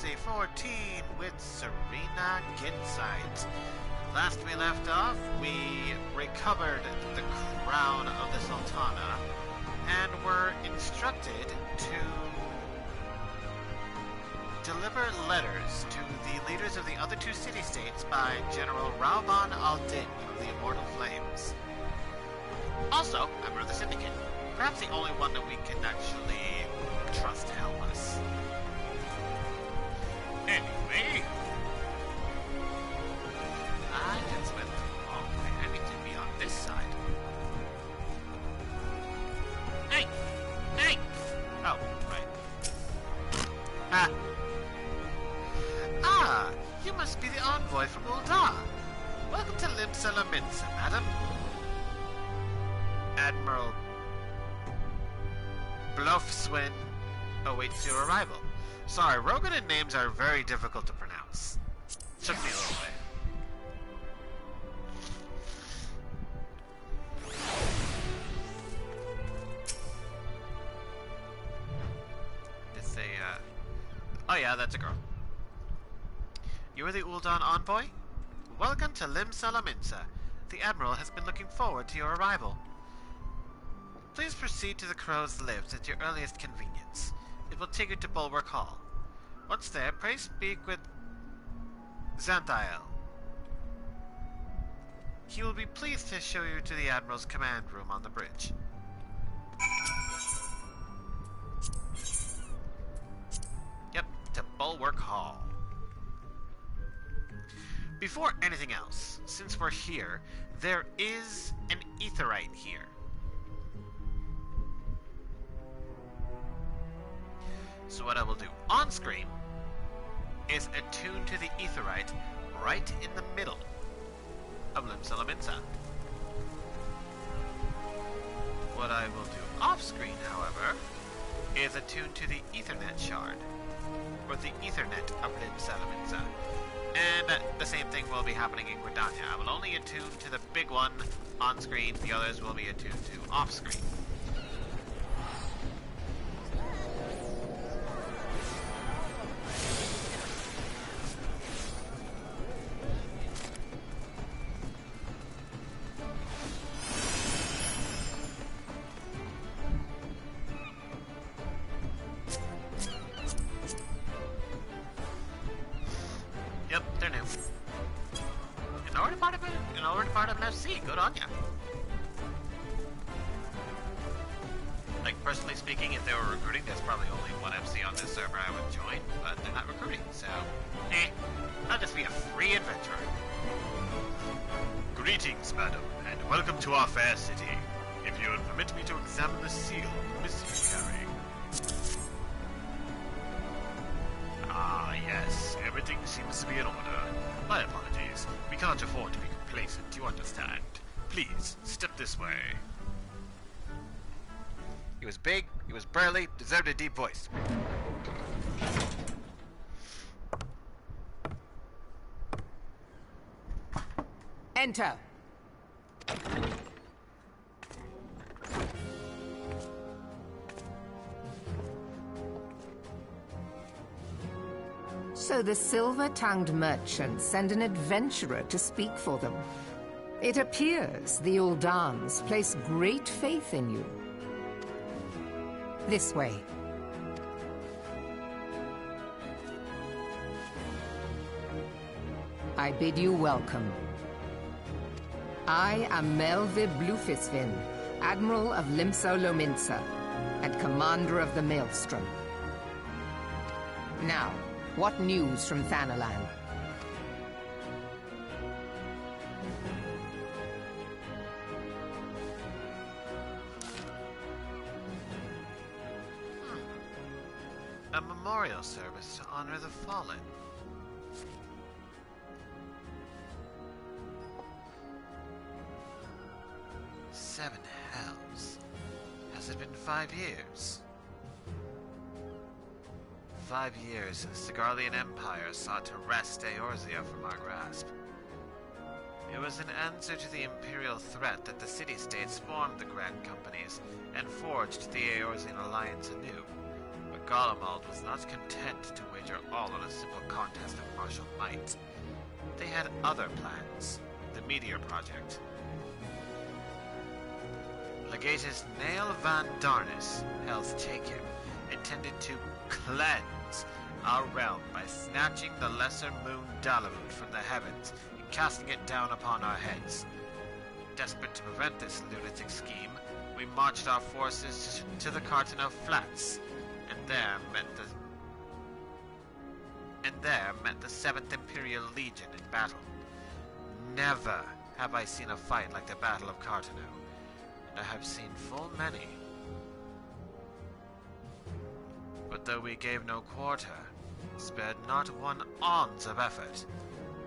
Episode 14 with Serena Gincite. Last we left off, we recovered the crown of the Sultana and were instructed to deliver letters to the leaders of the other two city-states by General Rauban al-Din of the Immortal Flames. Also, member of the Syndicate. Perhaps the only one that we can actually trust to help us. Anyway, I just went the wrong way. I need to be on this side. Hey! Hey! Oh, right. You must be the envoy from Ul'dah. Welcome to Limsa Lominsa, madam. Admiral Bluffswin awaits your arrival. Sorry, Rogan names are very difficult to pronounce. Took me a little bit. It's a, oh yeah, that's a girl. You are the Ul'dah envoy? Welcome to Limsa Lominsa. The Admiral has been looking forward to your arrival. Please proceed to the Crow's Lips at your earliest convenience. It will take you to Bulwark Hall. Once there, pray speak with Xanthiel. He will be pleased to show you to the Admiral's command room on the bridge. Yep, to Bulwark Hall. Before anything else, since we're here, there is an aetheryte here. So what I will do on screen is attune to the aetheryte right in the middle of Limsa Lominsa. What I will do off screen, however, is attune to the Ethernet shard, or the Ethernet of Limsa Lominsa. And the same thing will be happening in Gridania. I will only attune to the big one on screen, the others will be attuned to off screen. Yep, they're new. An already part of an FC, good on ya. Like, personally speaking, if they were recruiting, there's probably only one FC on this server I would join, but they're not recruiting, so I'll just be a free adventurer. Greetings, madam, and welcome to our fair city. If you would permit me to examine the seal of mystery carrying. Ah, yes. Everything seems to be in order. My apologies. We can't afford to be complacent, you understand. Please, step this way. He was big, he was burly, deserved a deep voice. Enter. So the silver-tongued merchants send an adventurer to speak for them. It appears the Uldans place great faith in you. This way. I bid you welcome. I am Melve Blufisvin, Admiral of Limsa Lominsa, and Commander of the Maelstrom. Now, what news from Thanalan? A memorial service to honor the fallen. Seven hells. Has it been 5 years? 5 years since the Garlean Empire sought to wrest Eorzea from our grasp. It was in answer to the Imperial threat that the city-states formed the Grand Companies and forged the Eorzean alliance anew. But Garlemald was not content to wager all on a simple contest of martial might. They had other plans. The Meteor Project. Legatus Nail van Darnus, Hell's Taker, intended to cleanse our realm by snatching the lesser moon Dalamud from the heavens and casting it down upon our heads. Desperate to prevent this lunatic scheme, we marched our forces to the Cartano Flats, and there met the 7th Imperial Legion in battle. Never have I seen a fight like the Battle of Cartano, and I have seen full many. But though we gave no quarter, spared not one ounce of effort,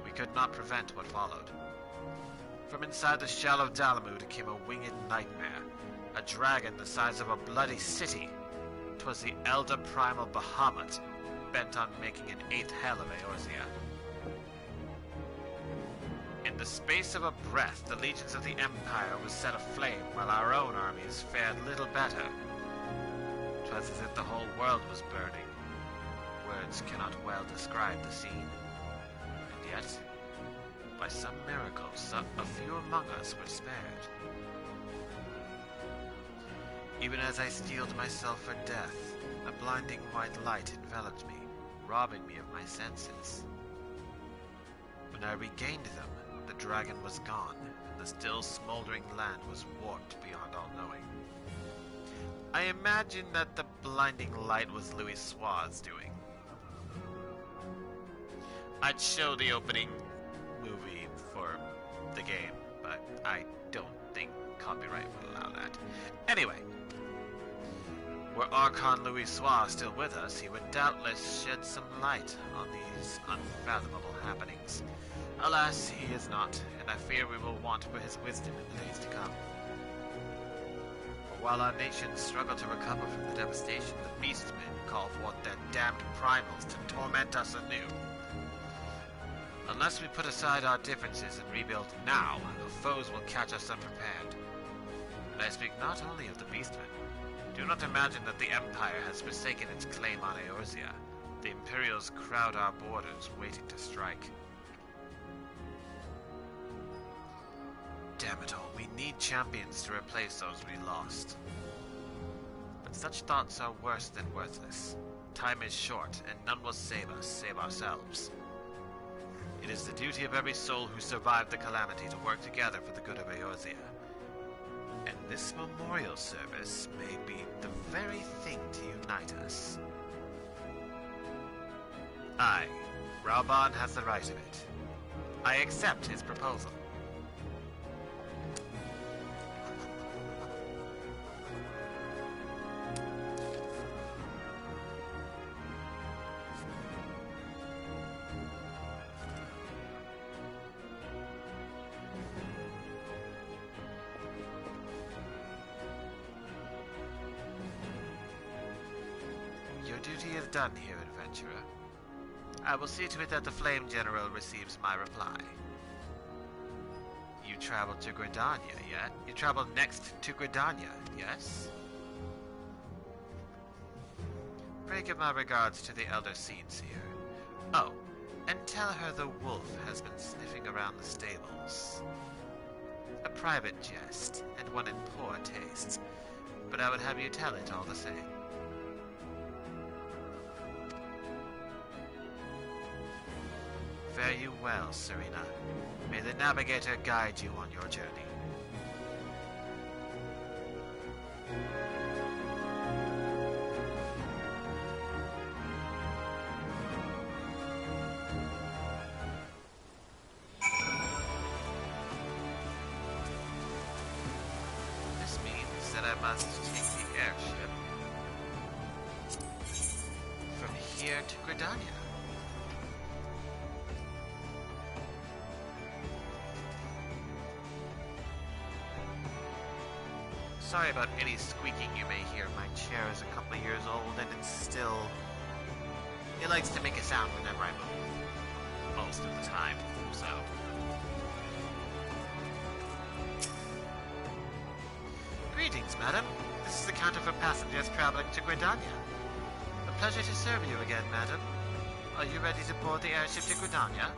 we could not prevent what followed. From inside the shell of Dalamud came a winged nightmare, a dragon the size of a bloody city. 'Twas the Elder Primal Bahamut, bent on making an 8th hell of Eorzea. In the space of a breath, the legions of the Empire was set aflame, while our own armies fared little better. 'Twas as if the whole world was burning. Words cannot well describe the scene. And yet, by some miracle, a few among us were spared. Even as I steeled myself for death, a blinding white light enveloped me, robbing me of my senses. When I regained them, the dragon was gone, and the still smoldering land was warped beyond all knowing. I imagine that the blinding light was Louis Suar's doing. I'd show the opening movie for the game, but I don't think copyright would allow that. Anyway, were Archon Louis Suar still with us, he would doubtless shed some light on these unfathomable happenings. Alas, he is not, and I fear we will want for his wisdom in the days to come. For while our nations struggle to recover from the devastation, the Beastmen call forth their damned primals to torment us anew. Unless we put aside our differences and rebuild now, the foes will catch us unprepared. And I speak not only of the Beastmen. Do not imagine that the Empire has forsaken its claim on Eorzea. The Imperials crowd our borders, waiting to strike. Damn it all, we need champions to replace those we lost. But such thoughts are worse than worthless. Time is short, and none will save us, save ourselves. It is the duty of every soul who survived the calamity to work together for the good of Eorzea. And this memorial service may be the very thing to unite us. Aye, Rauban has the right of it. I accept his proposal. Your duty is done here, adventurer. I will see to it that the Flame General receives my reply. You traveled to Gridania, yet? You traveled next to Gridania, yes? Pray give my regards to the Elder Seedseer. Oh, and tell her the wolf has been sniffing around the stables. A private jest, and one in poor taste, but I would have you tell it all the same. Fare you well, Serena. May the Navigator guide you on your journey. This means that I must take the airship from here to Gridania. Sorry about any squeaking you may hear. My chair is a couple of years old and it's still... It likes to make a sound whenever I move. Most of the time, so... Greetings, madam. This is the counter for passengers traveling to Gridania. pleasure to serve you again, madam. Are you ready to board the airship to Gridania?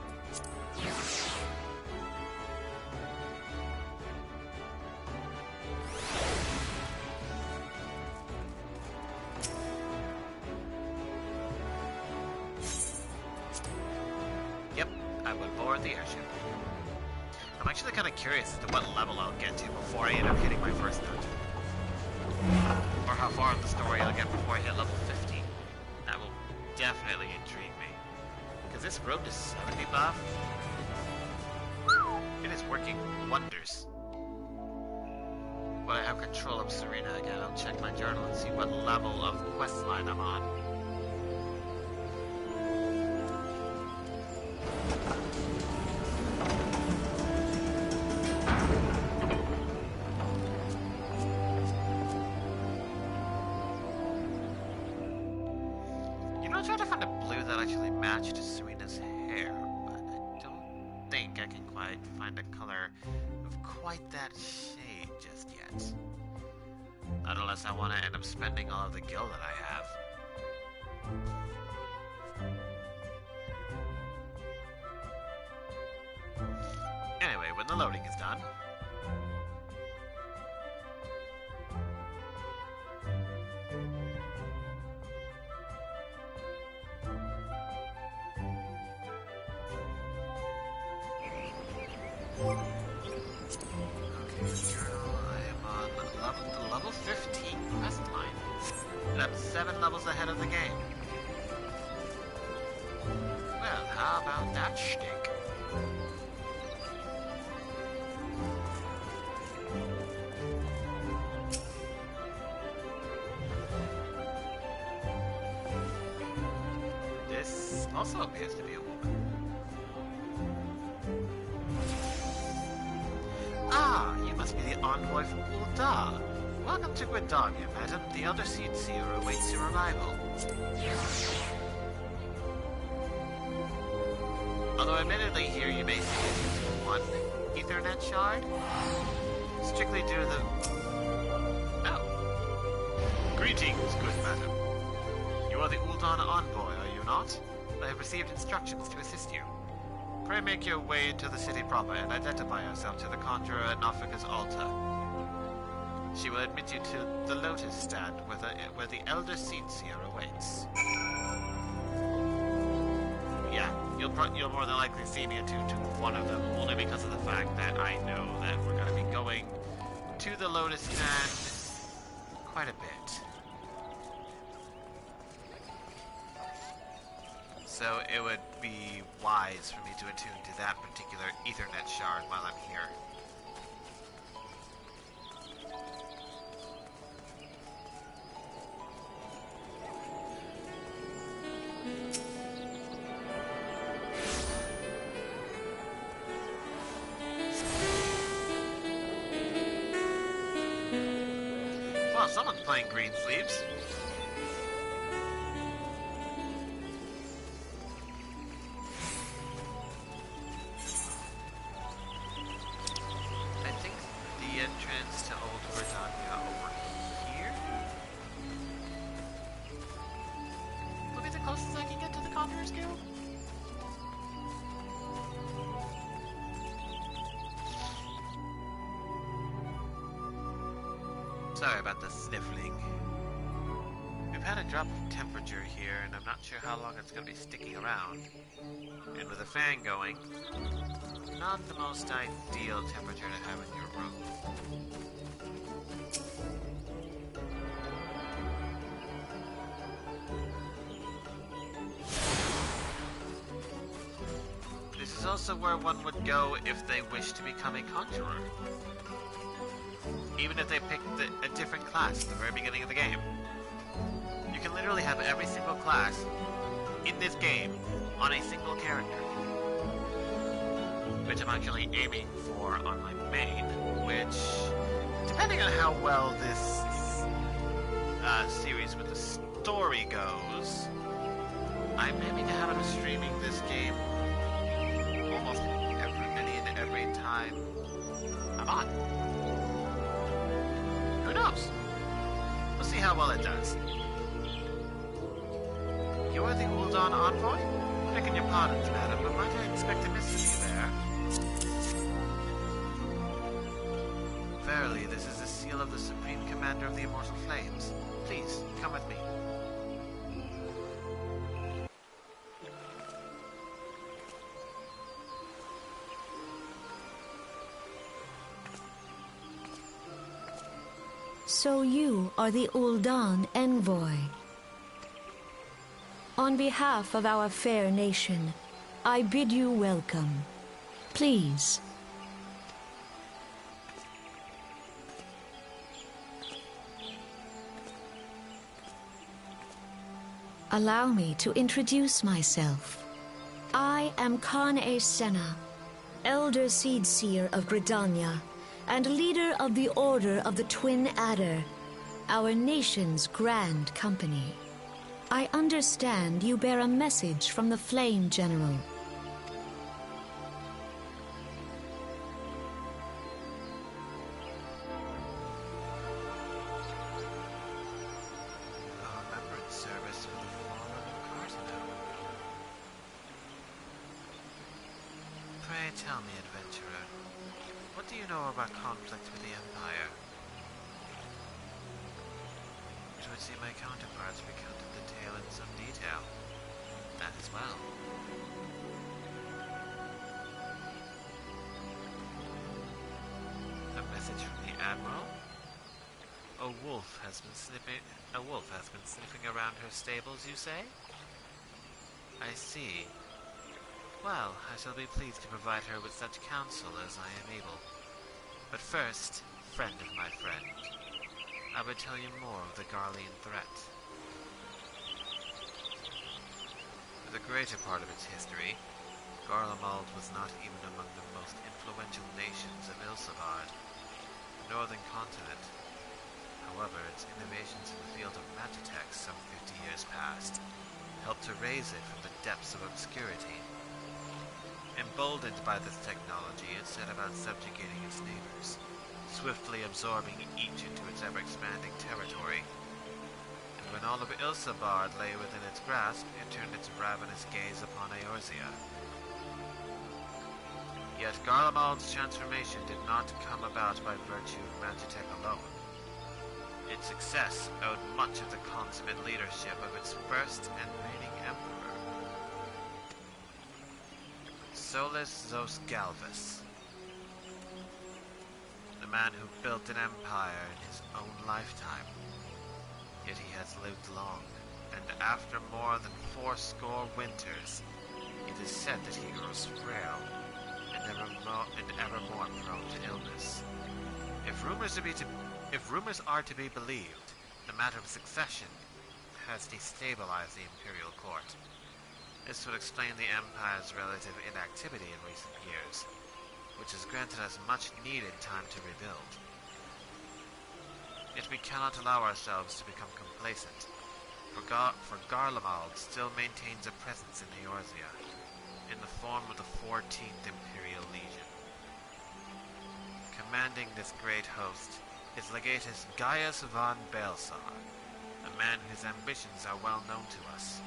Yep, I will board the airship. I'm actually kind of curious as to what level I'll get to before I end up hitting my first dungeon. Or how far in the story I'll get before I hit level 50. That will definitely intrigue me. Because this road is 70 buff. It is working wonders. When I have control of Serena again, I'll check my journal and see what level of questline I'm on. I tried to find a blue that actually matched Serena's hair, but I don't think I can quite find a color of quite that shade just yet. Not unless I want to end up spending all of the gil that I have. Anyway, when the loading is done, level 15 quest line. And I'm 7 levels ahead of the game. Well, how about that shtick? This also appears to be a woman. Ah, you must be the envoy from Ul'dah. Welcome to Gridania, madam. The Elder Seer awaits your arrival. Although admittedly here you may see one Ethernet shard. Strictly due to the... Oh. Greetings, good madam. You are the Ul'dah envoy, are you not? I have received instructions to assist you. Pray make your way into the city proper and identify yourself to the conjurer at Nafika's altar. She will admit you to the Lotus stand where the Elder Seer awaits. Yeah, you'll more than likely see me attune to one of them, only because of the fact that I know that we're going to be going to the Lotus stand quite a bit. So it would be wise for me to attune to that particular Ethernet shard while I'm here. Well, someone's playing Green Sleeves. I think the entrance to Old Gridania over here will be the closest I can get to the Conjurer's Guild. Sorry about the sniffling. We've had a drop of temperature here, and I'm not sure how long it's going to be sticking around. And with a fan going, not the most ideal temperature to have in your room. This is also where one would go if they wish to become a conjurer. Even if they picked a different class at the very beginning of the game. You can literally have every single class in this game on a single character. Which I'm actually aiming for on my main, which, depending on how well this series with the story goes, I'm aiming to have it streaming this game almost every minute, every time I'm on. Who knows? We'll see how well it does. are the Uldan envoy? Begging your pardons, madam, but might I expect to miss you there? Verily, this is the seal of the Supreme Commander of the Immortal Flames. Please, come with me. So you are the Uldan envoy. On behalf of our fair nation, I bid you welcome. Please. Allow me to introduce myself. I am Khan-e Senna, Elder Seedseer of Gridania, and leader of the Order of the Twin Adder, our nation's grand company. I understand you bear a message from the Flame General. Tell me, adventurer, what do you know about conflict with the Empire? It would seem my counterparts recounted the tale in some detail. That as well. A message from the Admiral? A wolf has been sniffing around her stables, you say? I see. Well, I shall be pleased to provide her with such counsel as I am able. But first, friend of my friend, I would tell you more of the Garlean threat. For the greater part of its history, Garlemald was not even among the most influential nations of Ilsabard, the northern continent. However, its innovations in the field of magitech some 50 years past helped to raise it from the depths of obscurity. Emboldened by this technology, it set about subjugating its neighbors, swiftly absorbing each into its ever-expanding territory. And when all of Ilsabard lay within its grasp, it turned its ravenous gaze upon Eorzea. Yet Garlemald's transformation did not come about by virtue of magitech alone. Its success owed much of the consummate leadership of its first and reigning emperor, Solus Zos Galvus, the man who built an empire in his own lifetime. Yet he has lived long, and after more than 80 winters, it is said that he grows frail and ever more prone to illness. If rumors are to be believed, the matter of succession has destabilized the imperial court. This would explain the Empire's relative inactivity in recent years, which has granted us much needed time to rebuild. Yet we cannot allow ourselves to become complacent, for Garlemald still maintains a presence in Eorzea, in the form of the 14th Imperial Legion. Commanding this great host is Legatus Gaius von Baelsar, a man whose ambitions are well known to us.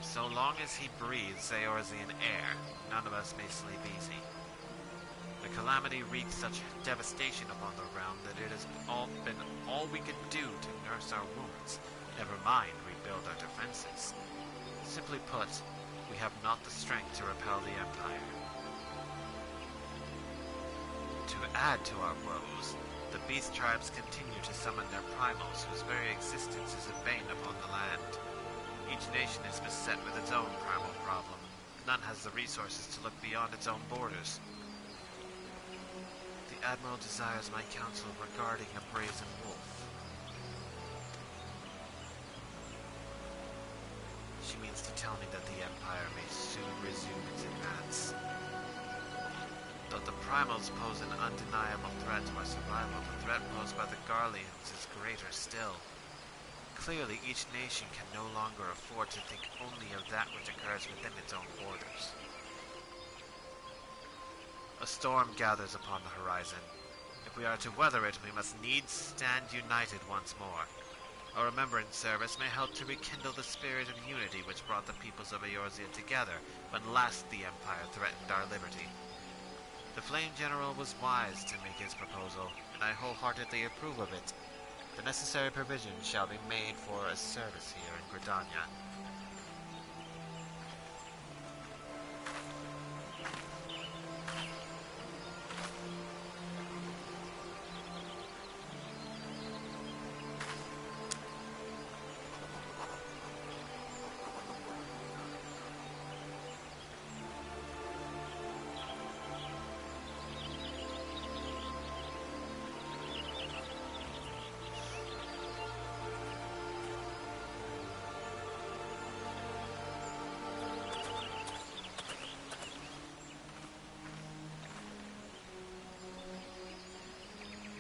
So long as he breathes Eorzean air, none of us may sleep easy. The calamity wreaks such devastation upon the realm that it has been all we could do to nurse our wounds, never mind rebuild our defenses. Simply put, we have not the strength to repel the Empire. To add to our woes, the beast tribes continue to summon their primals, whose very existence is a bane upon the land. Each nation is beset with its own primal problem. None has the resources to look beyond its own borders. The Admiral desires my counsel regarding a brazen wolf. She means to tell me that the Empire may soon resume its advance. Though the primals pose an undeniable threat to our survival, the threat posed by the Garleans is greater still. Clearly, each nation can no longer afford to think only of that which occurs within its own borders. A storm gathers upon the horizon. If we are to weather it, we must needs stand united once more. A remembrance service may help to rekindle the spirit of unity which brought the peoples of Eorzea together when last the Empire threatened our liberty. The Flame General was wise to make his proposal, and I wholeheartedly approve of it. The necessary provisions shall be made for a service here in Gridania.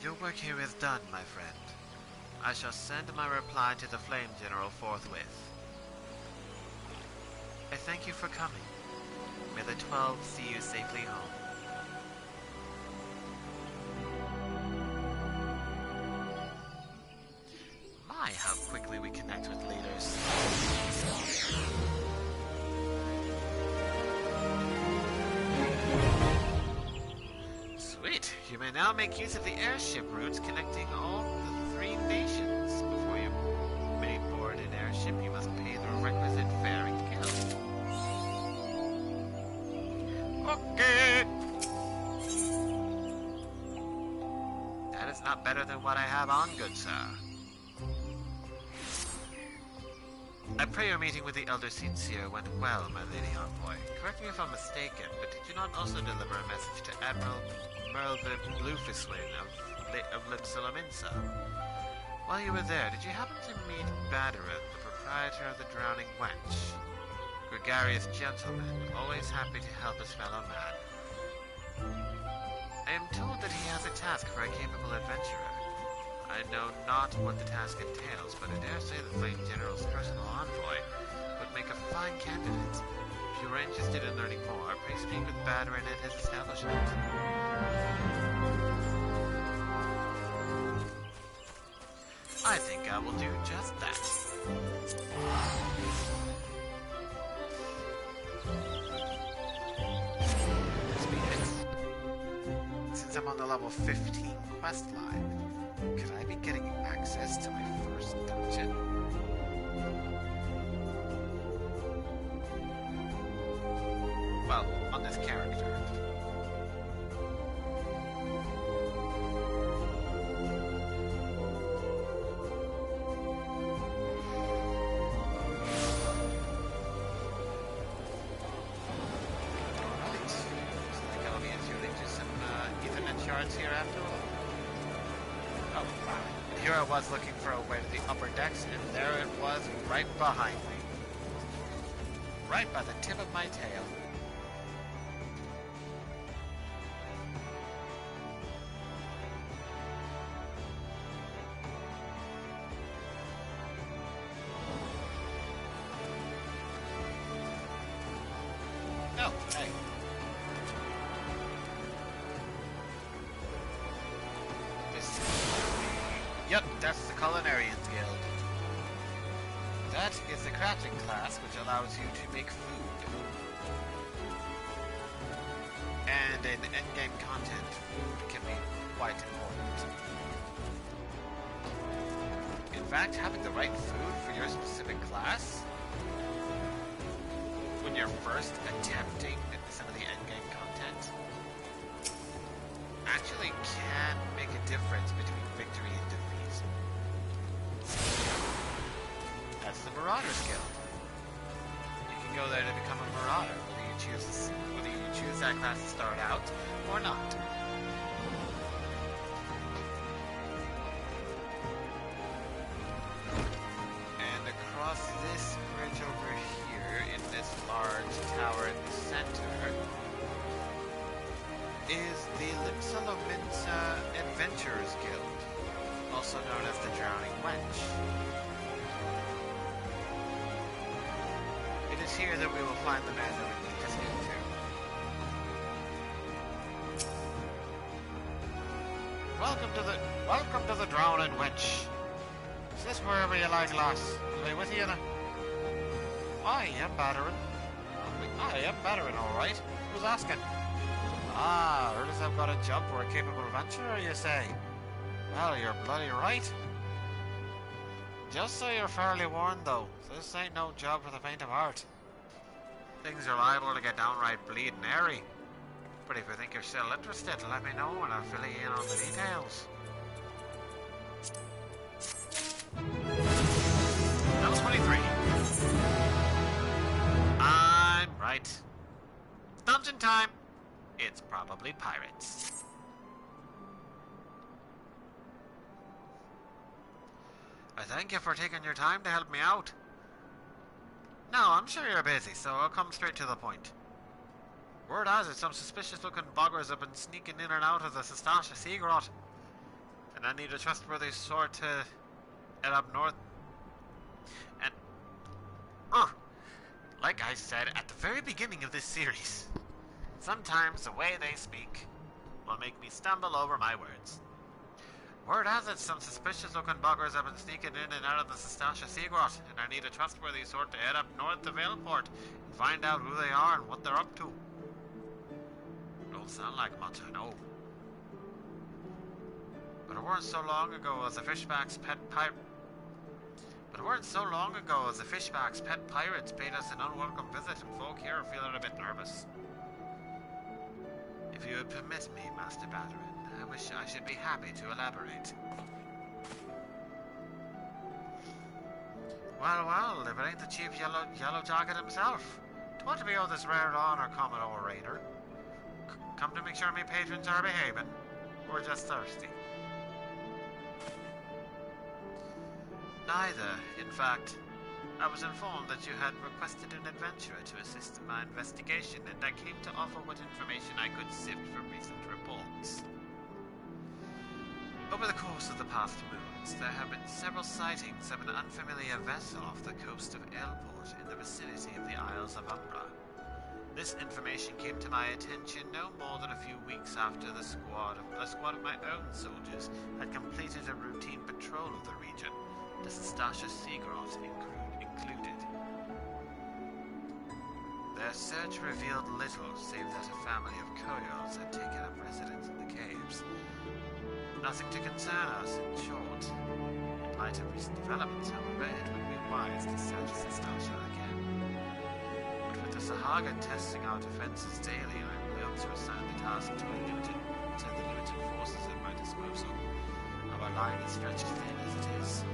Your work here is done, my friend. I shall send my reply to the Flame General forthwith. I thank you for coming. May the 12 see you safely home. My, how quickly we connect with leaders. Sweet! You may now make use of the airship routes connecting all the 3 nations. Before you may board an airship, you must pay the requisite fare and guild. Okay! That is not better than what I have on, good sir. I pray your meeting with the Elder Sincere went well, my lady envoy. Correct me if I'm mistaken, but did you not also deliver a message to Admiral Merlvin Bluefiswing of Limsalaminsa? While you were there, did you happen to meet Badarin, the proprietor of the Drowning Wench? Gregarious gentleman, always happy to help his fellow man. I am told that he has a task for a capable adventurer. I know not what the task entails, but I dare say the Flame General's personal envoy would make a fine candidate. If you are interested in learning more, pray speak with Badarin at his establishment. I think I will do just that. Since I'm on the level 15 quest line, could I be getting access to my first dungeon? Well, on this character. Alright. Looks like I'll be attuning to some Ethernet shards here after all. Oh, wow. Here I was looking for a way to the upper decks, and there it was right behind me. Right by the tip of my tail. Oh, hey. Yep, that's the Culinarians Guild. That is the crafting class, which allows you to make food. And in endgame content, food can be quite important. In fact, having the right food for your specific class, when you're first attempting some of the endgame content, actually can make a difference between victory and defeat. That's the Marauders Guild. You can go there to become a Marauder, whether you choose that class to start out or not. And across this bridge over here, in this large tower in the center, is the Limsalaminsa Adventurers Guild, also known as the Drowning Wench. It is here that we will find the man that we need to speak to. Welcome to the Drowning Wench. Is this wherever you like, lass? Are they with you now? I am battering. I am battering, alright. Who's asking? Ah, heard as I've got a job for a capable venturer, you say? Well, you're bloody right. Just so you're fairly warned, though, this ain't no job for the faint of heart. Things are liable to get downright bleeding airy. But if you think you're still interested, let me know and I'll fill you in on the details. Level 23. I'm right. Dungeon time. It's probably pirates. I thank you for taking your time to help me out. No, I'm sure you're busy, so I'll come straight to the point. Word has it some suspicious-looking boggers have been sneaking in and out of the Sestasha Sea Grot, and I need a trustworthy sort to head up north. And, like I said at the very beginning of this series, sometimes the way they speak will make me stumble over my words. Word has it some suspicious-looking buggers have been sneaking in and out of the Sestasha Sea Grot, and I need a trustworthy sort to head up north to Veilport and find out who they are and what they're up to. Don't sound like much, I know. But it weren't so long ago as the fishback's pet pirates paid us an unwelcome visit, and folk here are feeling a bit nervous. If you would permit me, Master Battering, I wish I should be happy to elaborate. Well, if it ain't the Chief Yellow Jacket himself, to what do we owe this rare honor, Commodore Raider? Come to make sure me patrons are behaving, or just thirsty? Neither. In fact, I was informed that you had requested an adventurer to assist in my investigation, and I came to offer what information I could sift from recent reports. Over the course of the past moons, there have been several sightings of an unfamiliar vessel off the coast of Airport in the vicinity of the Isles of Umbra. This information came to my attention no more than a few weeks after a squad of my own soldiers had completed a routine patrol of the region, the Sestasha Sea Grot included. Their search revealed little save that a family of coyotes had taken up residence in the caves. Nothing to concern us, in short. In light of recent developments, however, it would be wise to search Sestasha again. But with the Sahagan testing our defenses daily, I am willing to assign the task to the limited forces at my disposal. Our line is stretched thin as it is.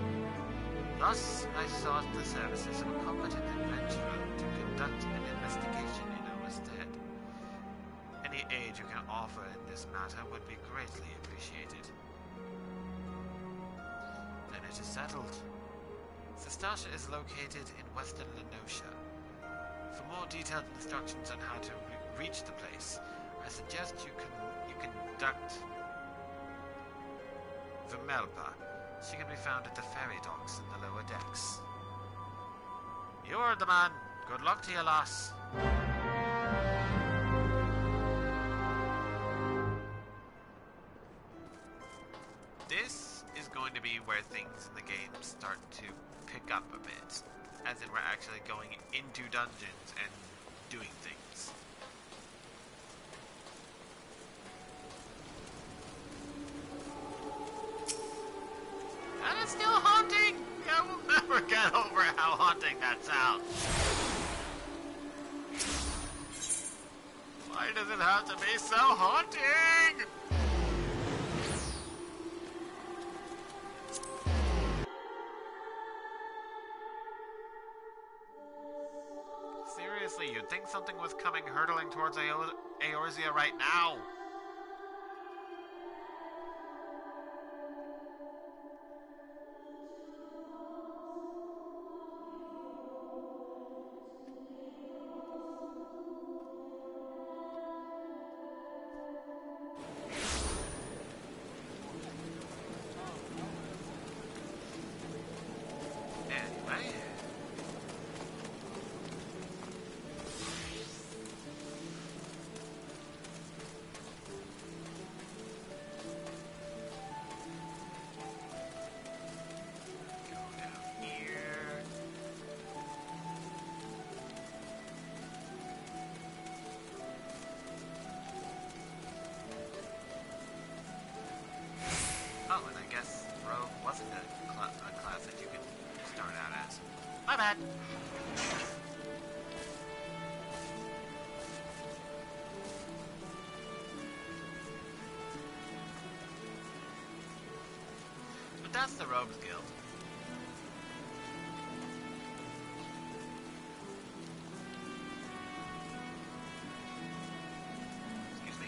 Thus, I sought the services of a competent adventurer to conduct an investigation in our stead. Any aid you can offer in this matter would be greatly appreciated. Then it is settled. Sestasha is located in western Lenosha. For more detailed instructions on how to reach the place, I suggest you conduct Vermelpa. She can be found at the ferry docks in the lower decks. You heard the man. Good luck to you, lass. This is going to be where things in the game start to pick up a bit, as in we're actually going into dungeons and doing things. And it's still haunting! I will never get over how haunting that sounds. Why does it have to be so haunting? Seriously, you'd think something was coming hurtling towards Eorzea right now. Well, and I guess Rogue wasn't a class that you could start out as. My bad. But that's the Rogues Guild. Excuse me.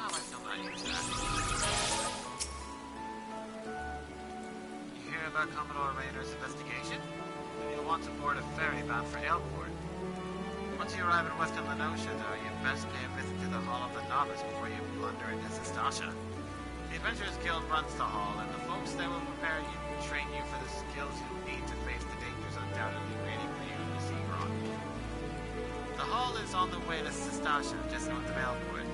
Oh, I still not use that. You hear about Commodore Raider's investigation? You'll want to board a ferry bound for Ailport. Once you arrive in Western Lenosha, though, you'd best pay a visit to the Hall of the Novice before you blunder into Sestasha. The Adventurers Guild runs the hall, and the folks there will prepare you and train you for the skills you'll need to face the dangers undoubtedly waiting for you in the Sea Grot. The hall is on the way to Sestasha, just north of Ailport.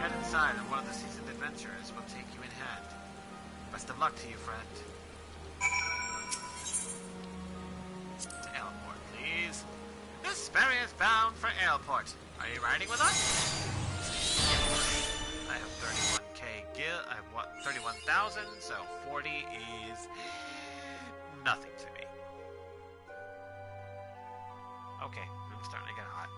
Get inside, and one of the seasoned adventurers will take you in hand. Best of luck to you, friend. To Ailport, please. This ferry is bound for Ailport. Are you riding with us? I have 31k gil. I have what? 31,000. So 40 is nothing to me. Okay, I'm starting to get hot.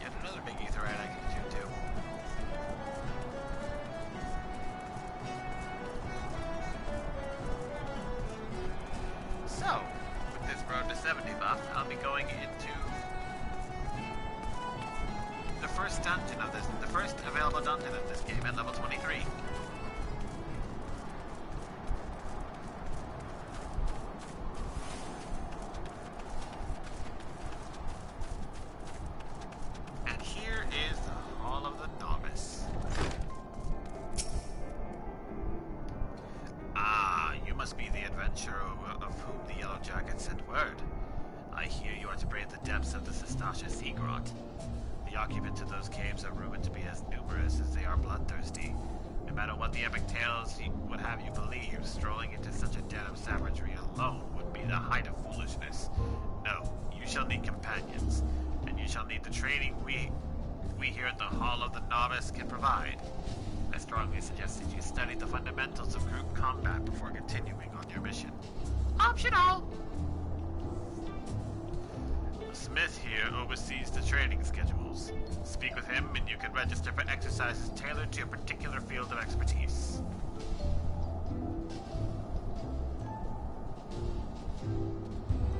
Yet another big ether ride I can do too. So, with this road to 70 buff, I'll be going into the first dungeon of this, the first available dungeon of this game at level 23. And here is the Hall of the Novice. Ah, you must be the adventurer of whom the Yellow Jacket sent word. I hear you are to brave the depths of the Sestasha Sea Grot. The occupants of those caves are rumored to be as numerous as they are bloodthirsty. No matter what the epic tales would have you believe, strolling into such a den of savagery alone would be the height of foolishness. No, you shall need companions, and you shall need the training we here at the Hall of the Novice can provide. I strongly suggest that you study the fundamentals of group combat before continuing on your mission. Optional! The smith here oversees the training schedules. Speak with him and you can register for exercises tailored to your particular field of expertise.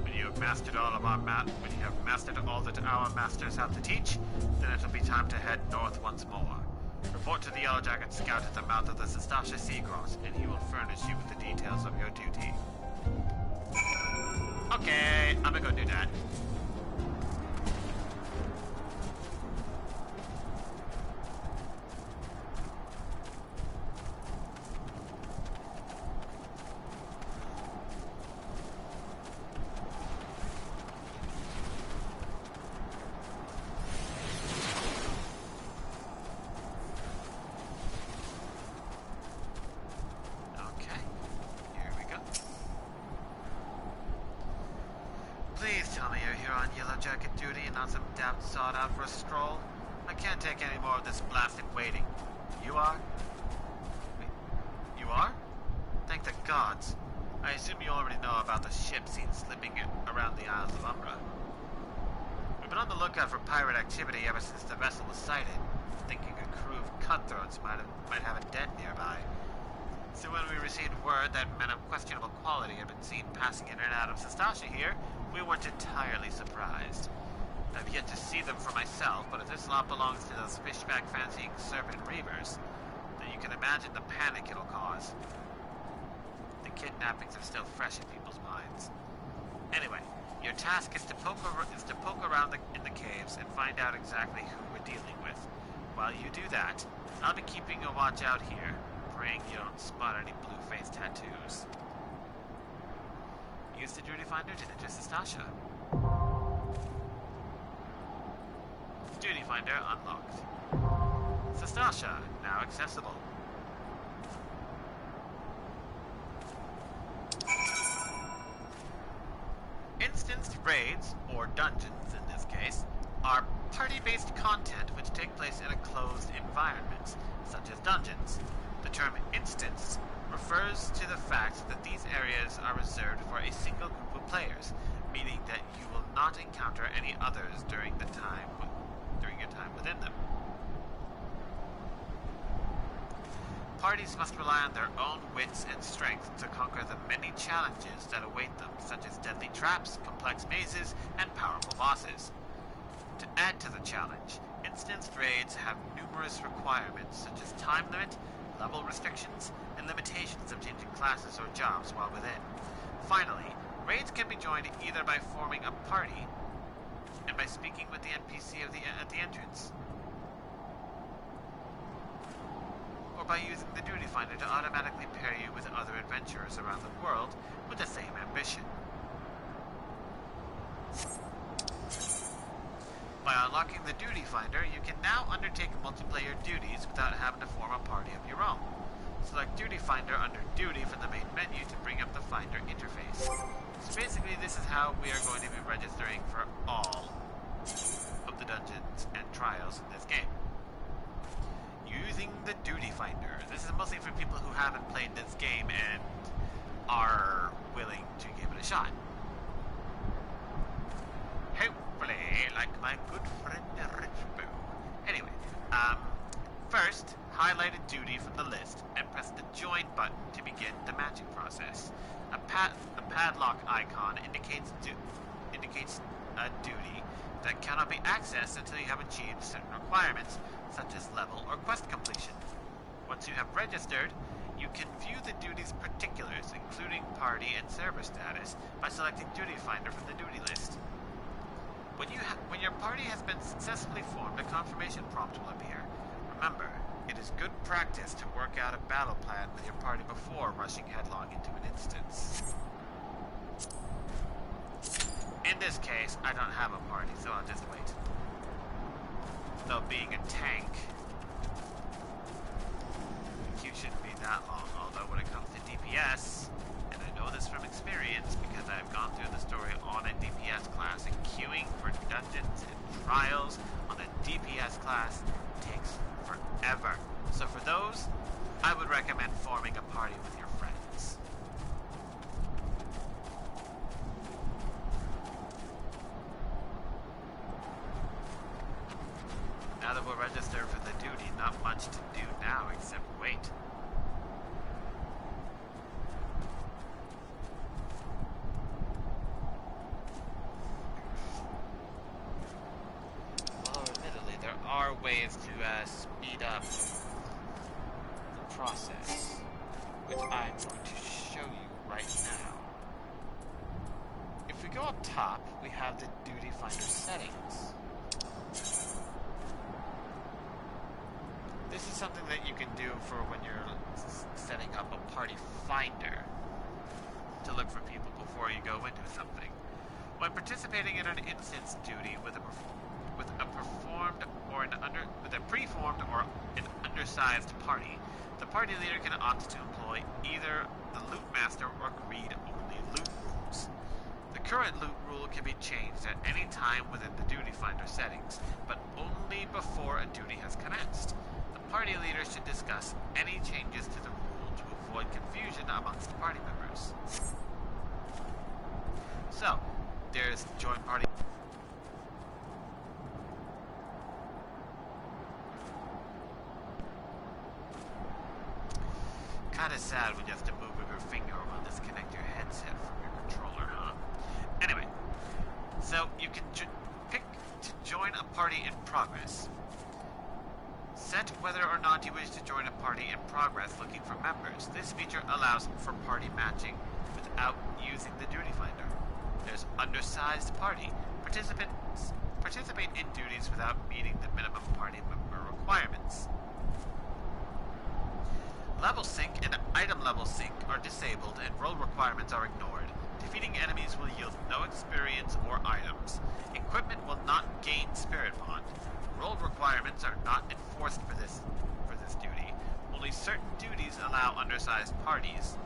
When you have mastered all that our masters have to teach, then it'll be time to head north once more. Report to the Yellow Jacket Scout at the mouth of the Sestasha Sea Grot, and he will furnish you with the details of your duty. Okay, I'm gonna go do that. Okay, here we go. Please tell me you're here on Yellow Jacket duty and not some damn sought out for a stroll. I can't take any more of this blasted waiting. You are? Wait, you are? Thank the gods. I assume you already know about the ship seen slipping around the Isles of Umbra. We've been on the lookout for pirate activity ever since the vessel was sighted, thinking a crew of cutthroats might have it dead nearby. So when we received word that men of questionable quality had been seen passing in and out of Sestasha here, we weren't entirely surprised. I've yet to see them for myself, but if this lot belongs to those fishback-fancying serpent reavers, then you can imagine the panic it'll cause. The kidnappings are still fresh in people's minds. Anyway, your task is to poke around in the caves and find out exactly who we're dealing with. while you do that, I'll be keeping a watch out here, praying you don't spot any blue-faced tattoos. Use the duty finder to enter Sastasha. Duty finder unlocked. Sastasha now accessible. Instanced raids, or dungeons in this case, are party-based content which take place in a closed environment, such as dungeons. The term instance refers to the fact that these areas are reserved for a single group of players, meaning that you will not encounter any others during your time within them. Parties must rely on their own wits and strength to conquer the many challenges that await them, such as deadly traps, complex mazes, and powerful bosses. To add to the challenge, instanced raids have numerous requirements, such as time limit, level restrictions, and limitations of changing classes or jobs while within. Finally, raids can be joined either by forming a party and by speaking with the NPC at the entrance, or by using the duty finder to automatically pair you with other adventurers around the world with the same ambition. By unlocking the duty finder, you can now undertake multiplayer duties without having to form a party of your own. Select duty finder under duty from the main menu to bring up the finder interface. So basically this is how we are going to be registering for all of the dungeons and trials in this game. Using the duty finder. This is mostly for people who haven't played this game and are willing to give it a shot. Hopefully, like my good friend Richboo. Anyway, first, highlight a duty from the list and press the join button to begin the matching process. A padlock icon indicates a duty that cannot be accessed until you have achieved certain requirements, such as level or quest completion. Once you have registered, you can view the duty's particulars, including party and server status, by selecting Duty Finder from the duty list. When your party has been successfully formed, a confirmation prompt will appear. Remember, it is good practice to work out a battle plan with your party before rushing headlong into an instance. In this case, I don't have a party, so I'll just wait. Though being a tank, the queue shouldn't be that long, although when it comes to DPS, and I know this from experience because I've gone through the story on a DPS class, and queuing for dungeons and trials on a DPS class takes forever. So for those, I would recommend forming a party with your friends. Now that we're registered for the duty, not much to do now except wait. Well, admittedly, there are ways to speed up the process, which I'm going to show you right now. If we go up top, we have the Duty Finder settings. This is something that you can do for when you're setting up a party finder to look for people before you go into something. When participating in an instance duty with a preformed or an undersized party, the party leader can opt to employ either the loot master or greed-only loot rules. The current loot rule can be changed at any time within the duty finder settings, but only before a duty has commenced. The party leader should discuss any changes to the rule to avoid confusion amongst party members. So, there's join party. Kinda sad when you have to move with your finger or disconnect your headset from your controller, huh? Anyway, so you can pick to join a party in progress. Set whether or not you wish to join a party in progress looking for members. This feature allows for party matching without using the duty finder. There's undersized party. Participants participate in duties without meeting the minimum party member requirements. Level sync and item level sync are disabled and role requirements are ignored. Defeating enemies will yield no experience or items. Equipment will not gain Spirit Bond. Role requirements are not enforced for this duty. Only certain duties allow undersized parties.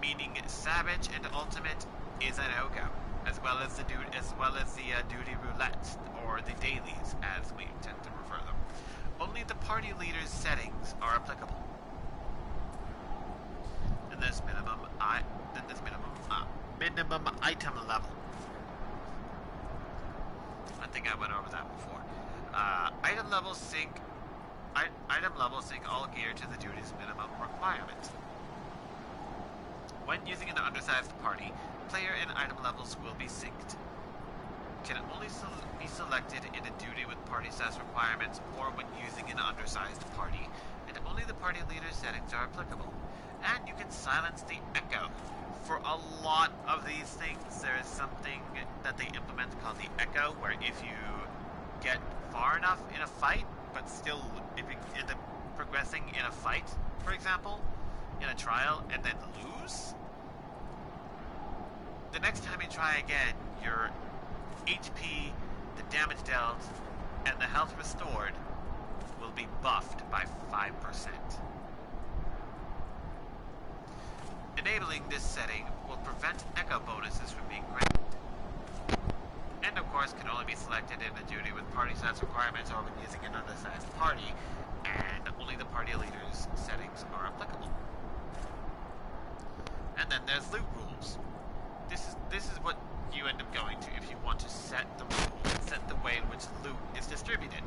Meaning Savage and Ultimate is a no-go, as well as the duty roulette, or the dailies, as we tend to refer them. Only the party leader's settings are applicable. And there's minimum item level. I think I went over that before. Item level sync all gear to the duty's minimum requirement. When using an undersized party, player and item levels will be synced. Can only be selected in a duty with party size requirements or when using an undersized party, and only the party leader's settings are applicable. And you can silence the echo. For a lot of these things, there is something that they implement called the echo, where if you get far enough in a fight, but still, if you end up progressing in a fight, for example, in a trial, and then lose, the next time you try again, your HP, the damage dealt, and the health restored will be buffed by 5%. Enabling this setting will prevent echo bonuses from being granted. And of course can only be selected in a duty with party size requirements or when using an undersized party, and only the party leader's settings are applicable. And then there's loot rules. This is what you end up going to if you want to set the way in which loot is distributed.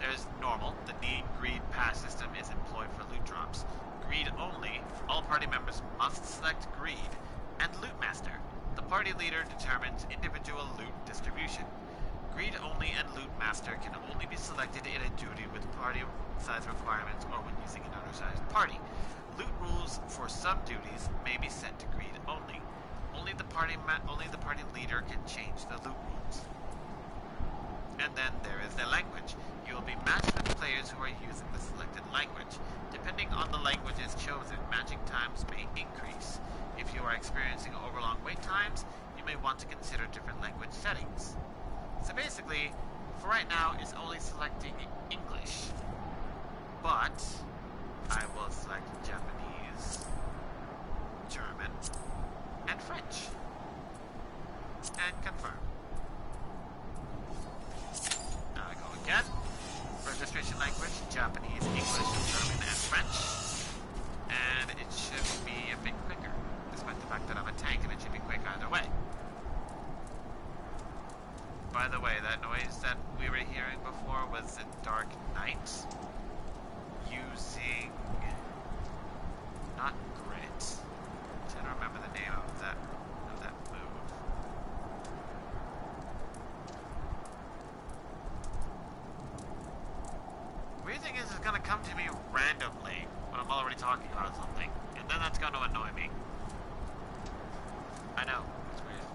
There's normal. The need greed pass system is employed for loot drops. Greed only. All party members must select greed. And loot master. The party leader determines individual loot distribution. Greed only and loot master can only be selected in a duty with party size requirements or when using an undersized party. Loot rules for some duties may be set to greed only. Only the party leader can change the loot rules. And then there is the language. You will be matched with players who are using the selected language. Depending on the languages chosen, matching times may increase. If you are experiencing overlong wait times, you may want to consider different language settings. So basically, for right now, it's only selecting English. But I will select Japanese, German, and French. And confirm. Now I go again. Registration language, Japanese, English, German, and French. And it should be a bit quicker, despite the fact that I'm a tank and it should be quick either way. By the way, that noise that we were hearing before was in Dark Knight using not grit. I'm trying to remember the name of that move. Weird thing is, it's gonna come to me randomly when I'm already talking about something, and then that's gonna annoy me. I know, it's weird.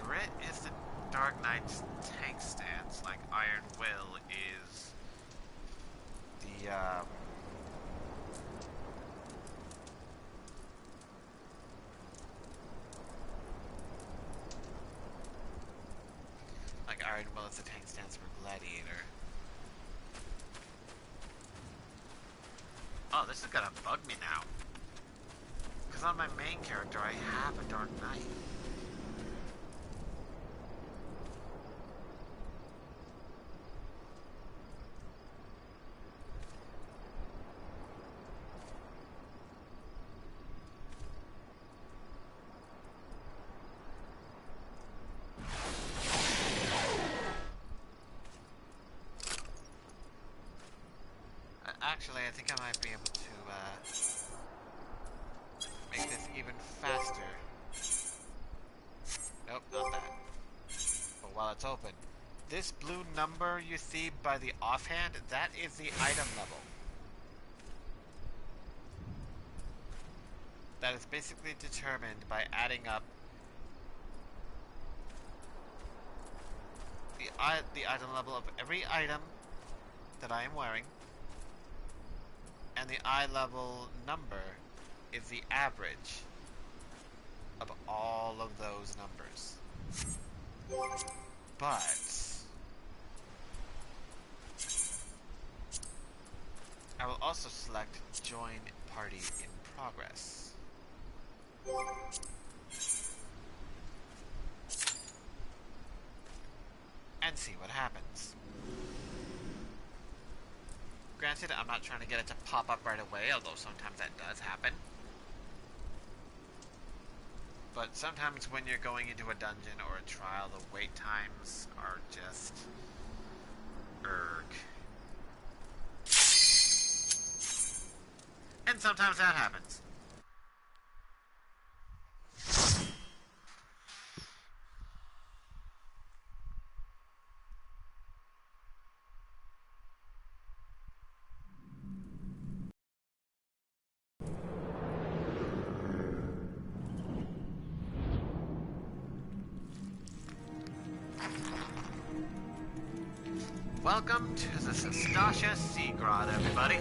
Grit is the Dark Knight's tank stance, like Iron Will is the, like Iron Will is the tank stance for Gladiator. Oh, this is gonna bug me now. Because on my main character, I have a Dark Knight. Actually, I think I might be able to, make this even faster. Nope, not that. But while it's open, this blue number you see by the offhand, that is the item level. That is basically determined by adding up the item level of every item that I am wearing, and the eye level number is the average of all of those numbers. But I will also select Join Party in Progress. And see what happens. Granted, I'm not trying to get it to pop up right away, although sometimes that does happen. But sometimes when you're going into a dungeon or a trial, the wait times are just... And sometimes that happens. Welcome to the Sestasha Sea Grot, everybody.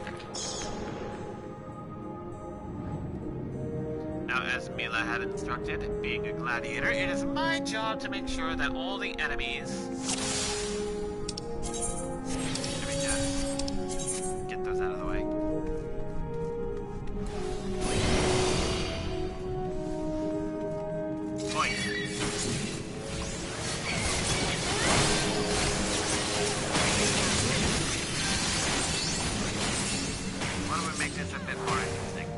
Now, as Mila had instructed, being a gladiator, it is my job to make sure that all the enemies... Let me just get those out of the way. Point. Why don't we make this a bit more interesting?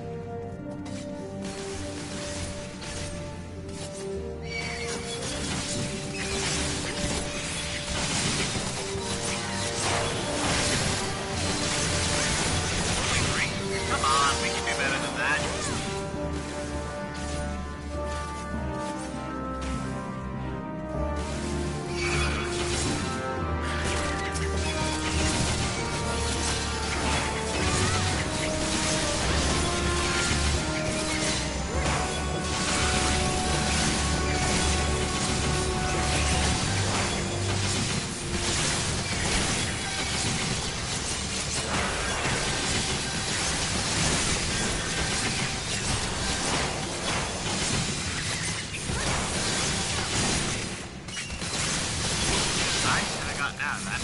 Come on, we can do better than that.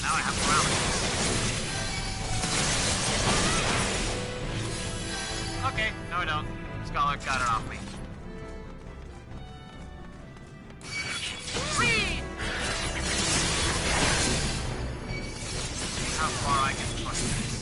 Now I have paralysis. Okay, no I don't. Scholar got it off me. Whee! How far I can push this.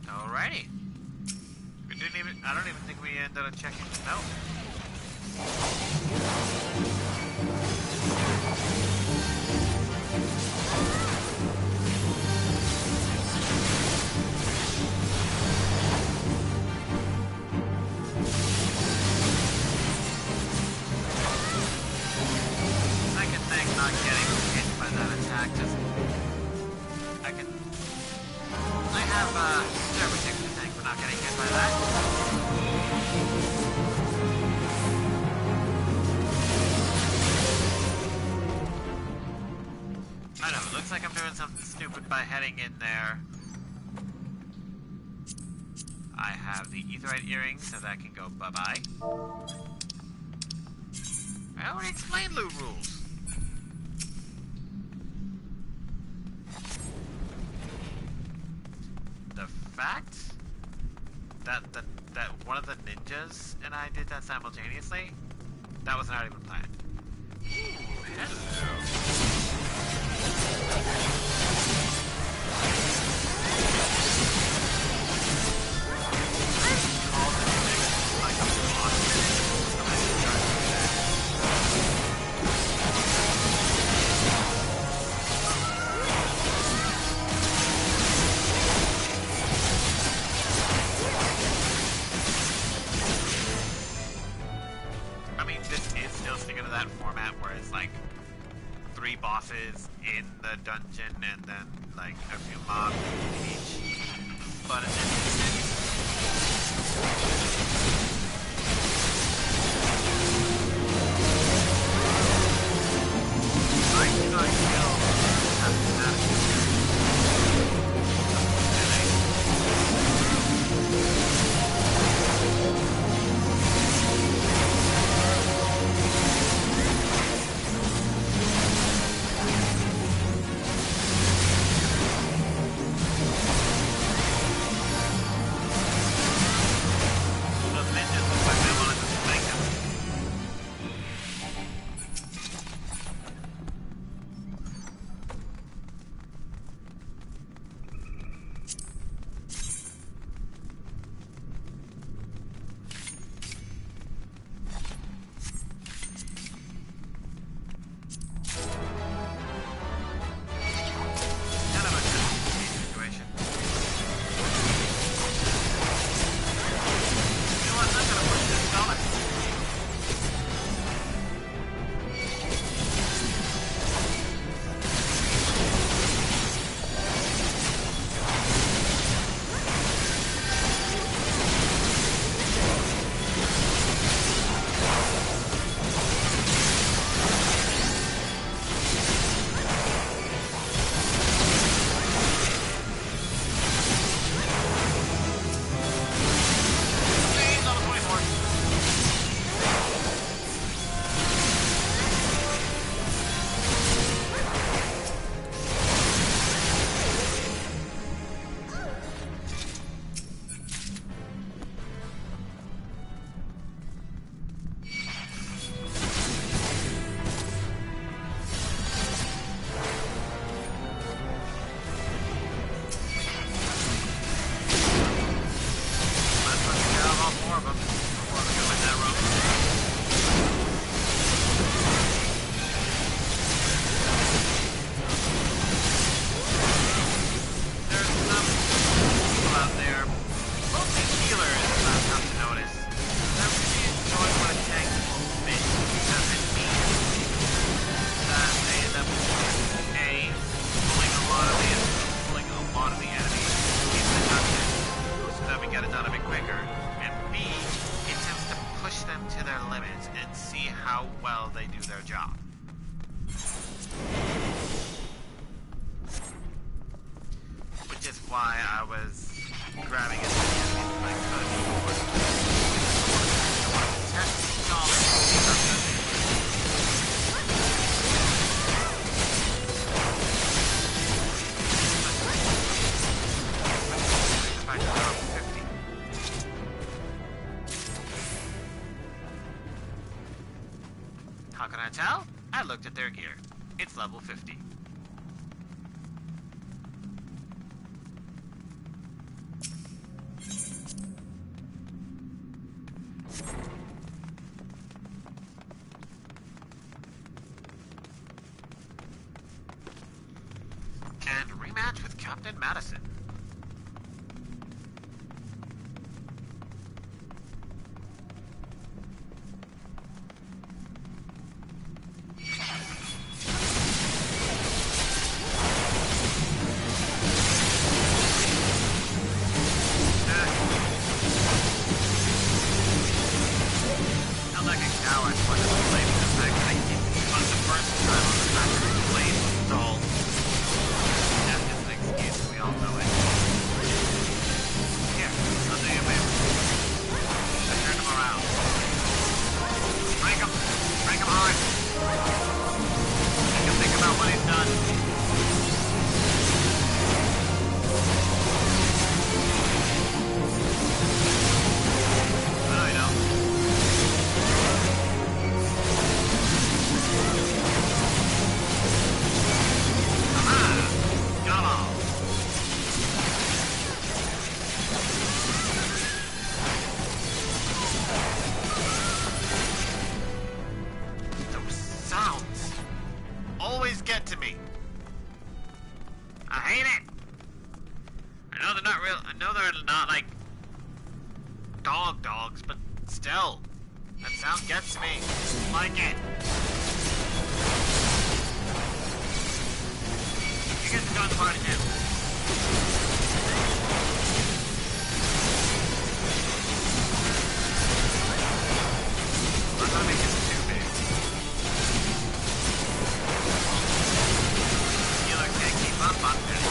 Alrighty. I don't even think we ended up checking. No. I can thank not getting hit by that attack. I have everything to thank for not getting hit by that. I know, it looks like I'm doing something stupid by heading in there. I have the Aetheryte earring, so that can go bye-bye. I already explained loot rules. The fact that one of the ninjas and I did that simultaneously, that was not even planned. Ooh, hello. Bosses in the dungeon and then like a few mobs in each. But in this instance, I do not kill why I was grabbing it I could before. I wanted to test the knowledge back to level 50. How can I tell? I looked at their gear. It's level 50. And rematch with Captain Madison. Dogs, but still, that sound gets me. Like it. You get to join the party too. I'm not making it too big. Healer can't keep up on this.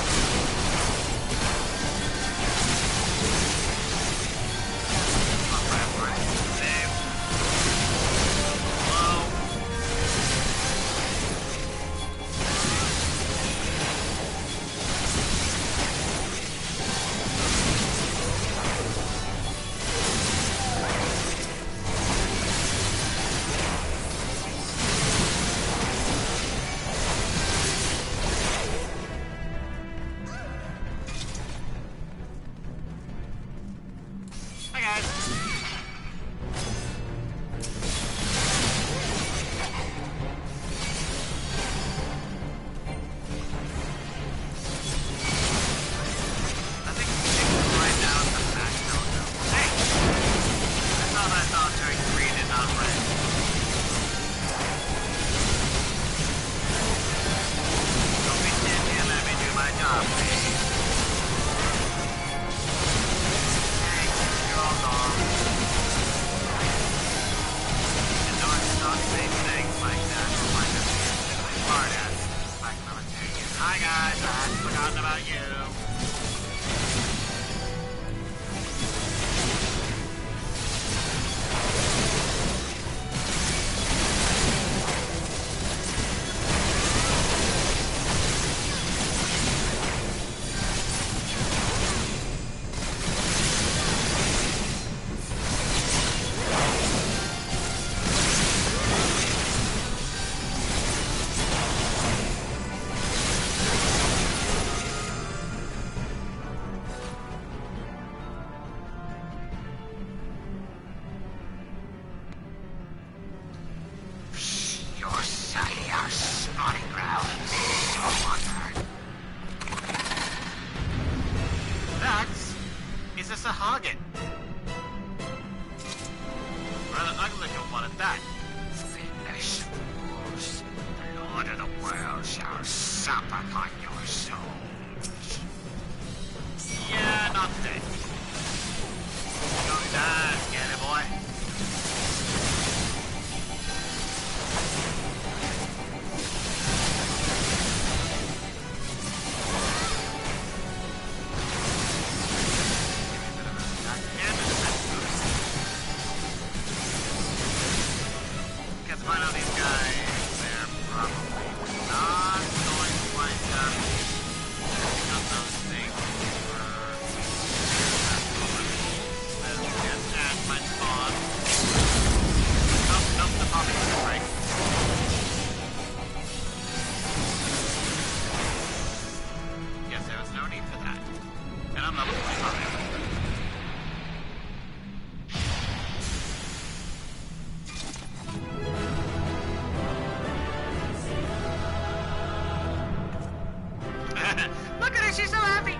Look at her, she's so happy!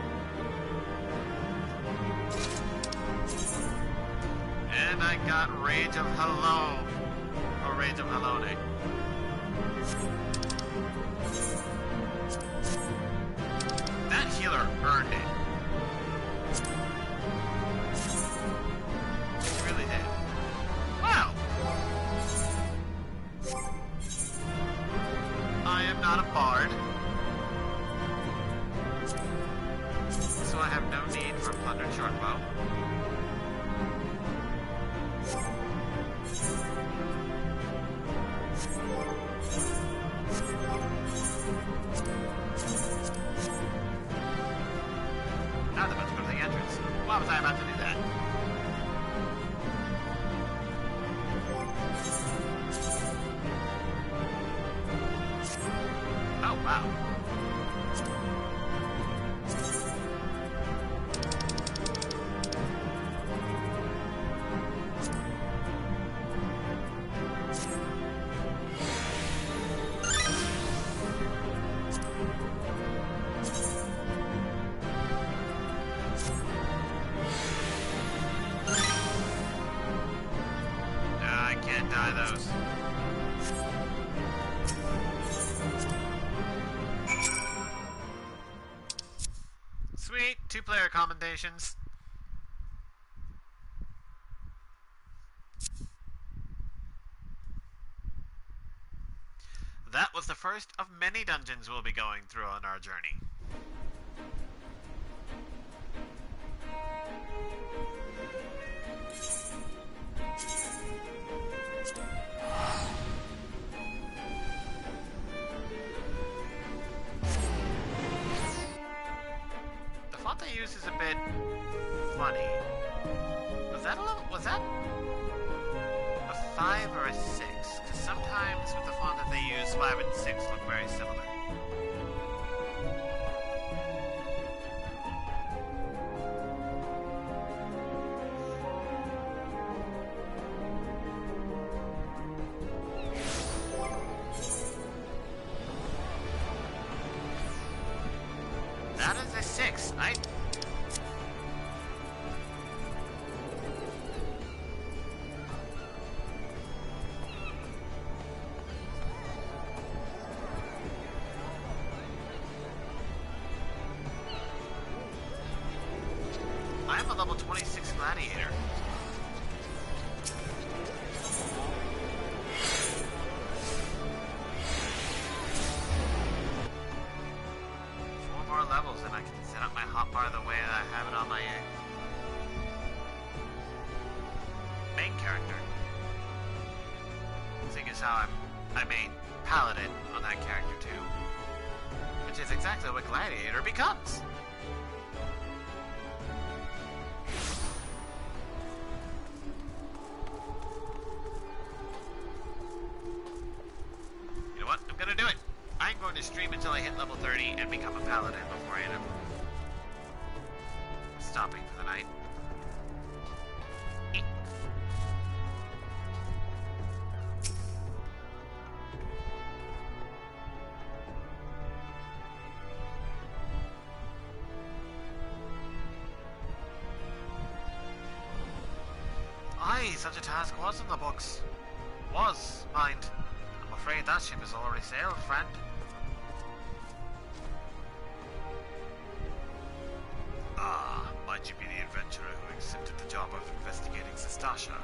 And I got Rage of Hello. Or Rage of Helone. That healer earned it. She really did. Wow! I am not a bard. So I have no need for a plundered shortbow. Now they're about to go to the entrance. Why was I about to do that? Oh, wow. I can't die those. Sweet, 2-player commendations. That was the first of many dungeons we'll be going through on our journey. The font they use is a bit funny. Was that a 5 or a 6? Because sometimes with the font that they use, 5 and 6 look very similar. That is a 6. I am a level 26 gladiator. More levels and I can set up my hotbar the way that I have it on my main character. Seeing as how I main paladin on that character too, which is exactly what gladiator becomes. You know what? I'm gonna do it. I'm going to stream until I hit level 30 and become a paladin before I end up stopping for the night. Aye, such a task was in the books. Was, mind. I'm afraid that ship has already sailed, friend. Ah, might you be the adventurer who accepted the job of investigating Sestasha?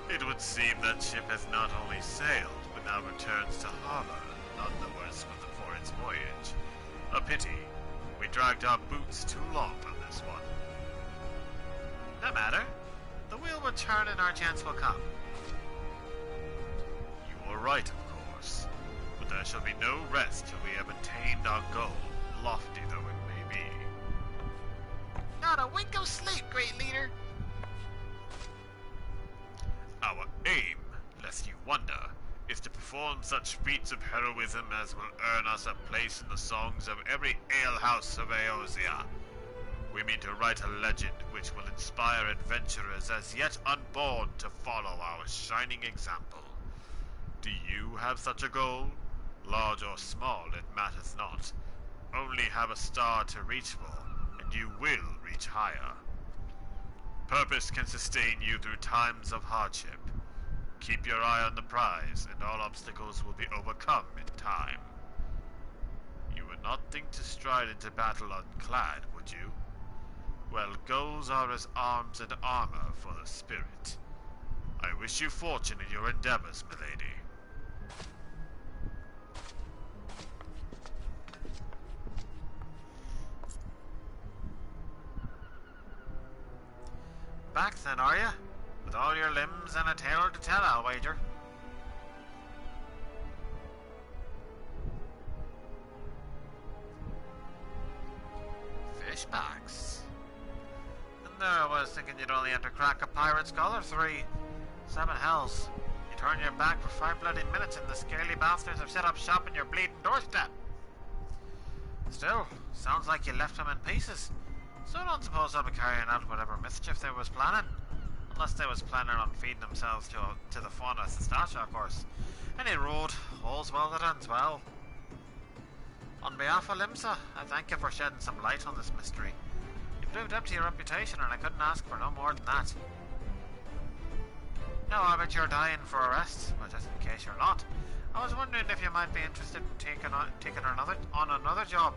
It would seem that ship has not only sailed, but now returns to harbor, none the worse for its voyage. A pity. We dragged our boots too long on this one. No matter. The wheel will turn and our chance will come. You are right, of course. But there shall be no rest till we have attained our goal, lofty though it may be. Not a wink of sleep, great leader! Our aim, lest you wonder, is to perform such feats of heroism as will earn us a place in the songs of every alehouse of Eorzea. We mean to write a legend which will inspire adventurers as yet unborn to follow our shining example. Do you have such a goal, Large or small, it matters not. Only have a star to reach for, and you will reach higher. Purpose can sustain you through times of hardship. Keep your eye on the prize, and all obstacles will be overcome in time. You would not think to stride into battle unclad, would you? Well, goals are as arms and armor for the spirit. I wish you fortune in your endeavors, milady. Back then, are you? With all your limbs and a tale to tell, I'll wager. Fishbacks. And there I was thinking you'd only have to crack a pirate skull or three. 7 hells. You turn your back for 5 bloody minutes and the scaly bastards have set up shop in your bleeding doorstep. Still, sounds like you left them in pieces. So I don't suppose they'll be carrying out whatever mischief they was planning. Unless they was planning on feeding themselves to the fauna Stasha, of course. Any road, all's well that ends well. On behalf of Limsa, I thank you for shedding some light on this mystery. You've lived up to your reputation and I couldn't ask for no more than that. Now I bet you're dying for a rest, but just in case you're not, I was wondering if you might be interested in taking another job.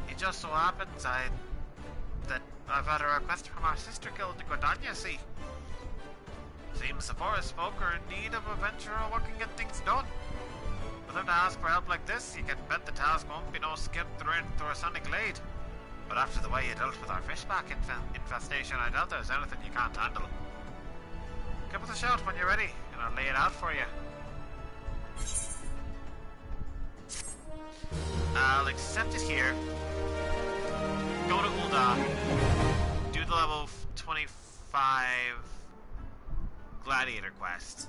It just so happens that I've had a request from our sister guild in Gridania, see. Seems the forest folk are in need of a venturer who can get things done. For them to ask for help like this, you can bet the task won't be no skip through a sunny glade. But after the way you dealt with our fishback infestation, I doubt there's anything you can't handle. Give us a shout when you're ready, and I'll lay it out for you. I'll accept it here. Go to Ul'dah. Do the level 25 gladiator quest.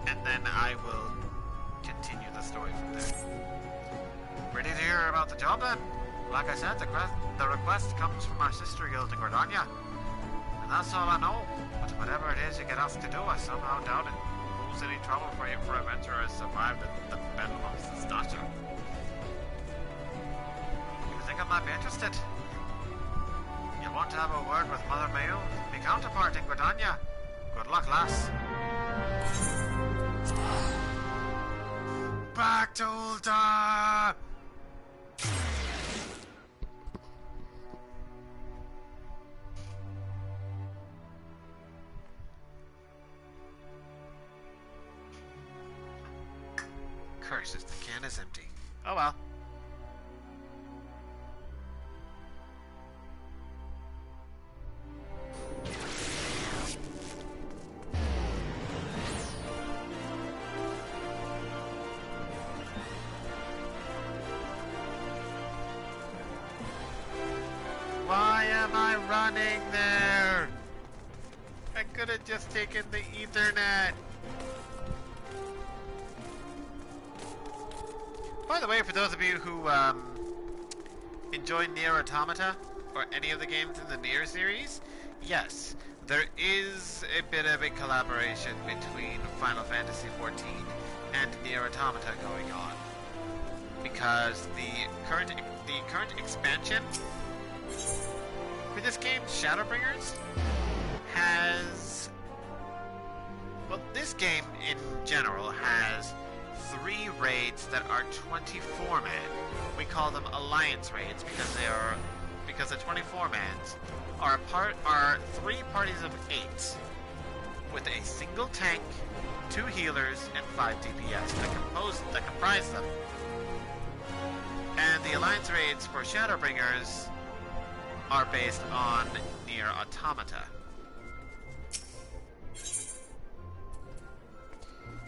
And then I will continue the story from there. Ready to hear about the job then? Like I said, the request comes from our sister guild in Gridania. And that's all I know. But whatever it is you get asked to do, I somehow doubt it poses any trouble for you for a venturer who survived the battle of Stasha. You think I might be interested? You want to have a word with Mother Mayo, my counterpart in Gridania? Good luck, lass. Back to Ul'dah! Curses, the can is empty. Oh well. Why am I running there? I could have just taken the Ethernet. By the way, for those of you who enjoy Nier Automata, or any of the games in the Nier series, yes, there is a bit of a collaboration between Final Fantasy XIV and Nier Automata going on. Because the current expansion for this game, Shadowbringers, has... Well, this game in general has 3 raids that are 24 man. We call them alliance raids because the 24 mans are 3 parties of 8 with a single tank, 2 healers, and 5 DPS that comprise them. And the alliance raids for Shadowbringers are based on Nier Automata.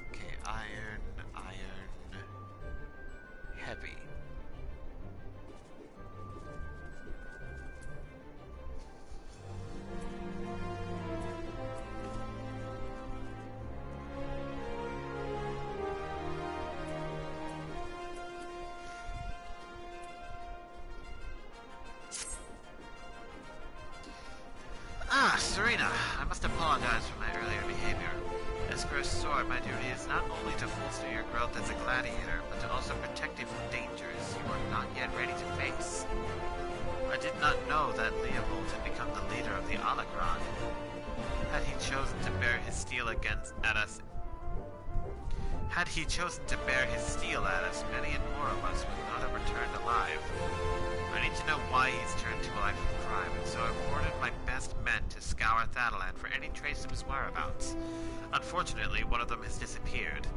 Okay, iron, heavy. Serena, I must apologize for my earlier behavior. As for a sword, my duty is not only to bolster your growth as a gladiator, but to also protect you from dangers you are not yet ready to face. I did not know that Leopold had become the leader of the Alacron. Had he chosen to bear his steel at us, many and more of us would not have returned alive. I need to know why he's turned to a life of crime, and so I've ordered my best men to scour Thanalan for any trace of his whereabouts. Unfortunately, one of them has disappeared.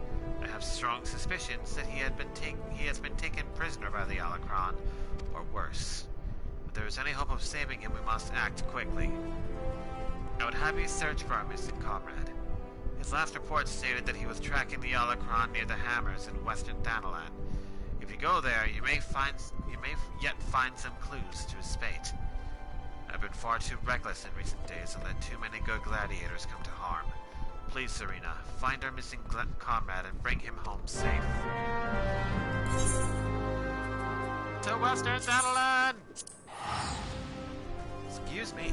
I have strong suspicions that he has been taken prisoner by the Alacron, or worse. If there is any hope of saving him, we must act quickly. I would have you search for our missing comrade. His last report stated that he was tracking the Alacron near the Hammers in western Thanalan. If you go there, you may yet find some clues to his fate. I've been far too reckless in recent days and let too many good gladiators come to harm. Please, Serena, find our missing comrade and bring him home safe. To western Thanalan! Excuse me.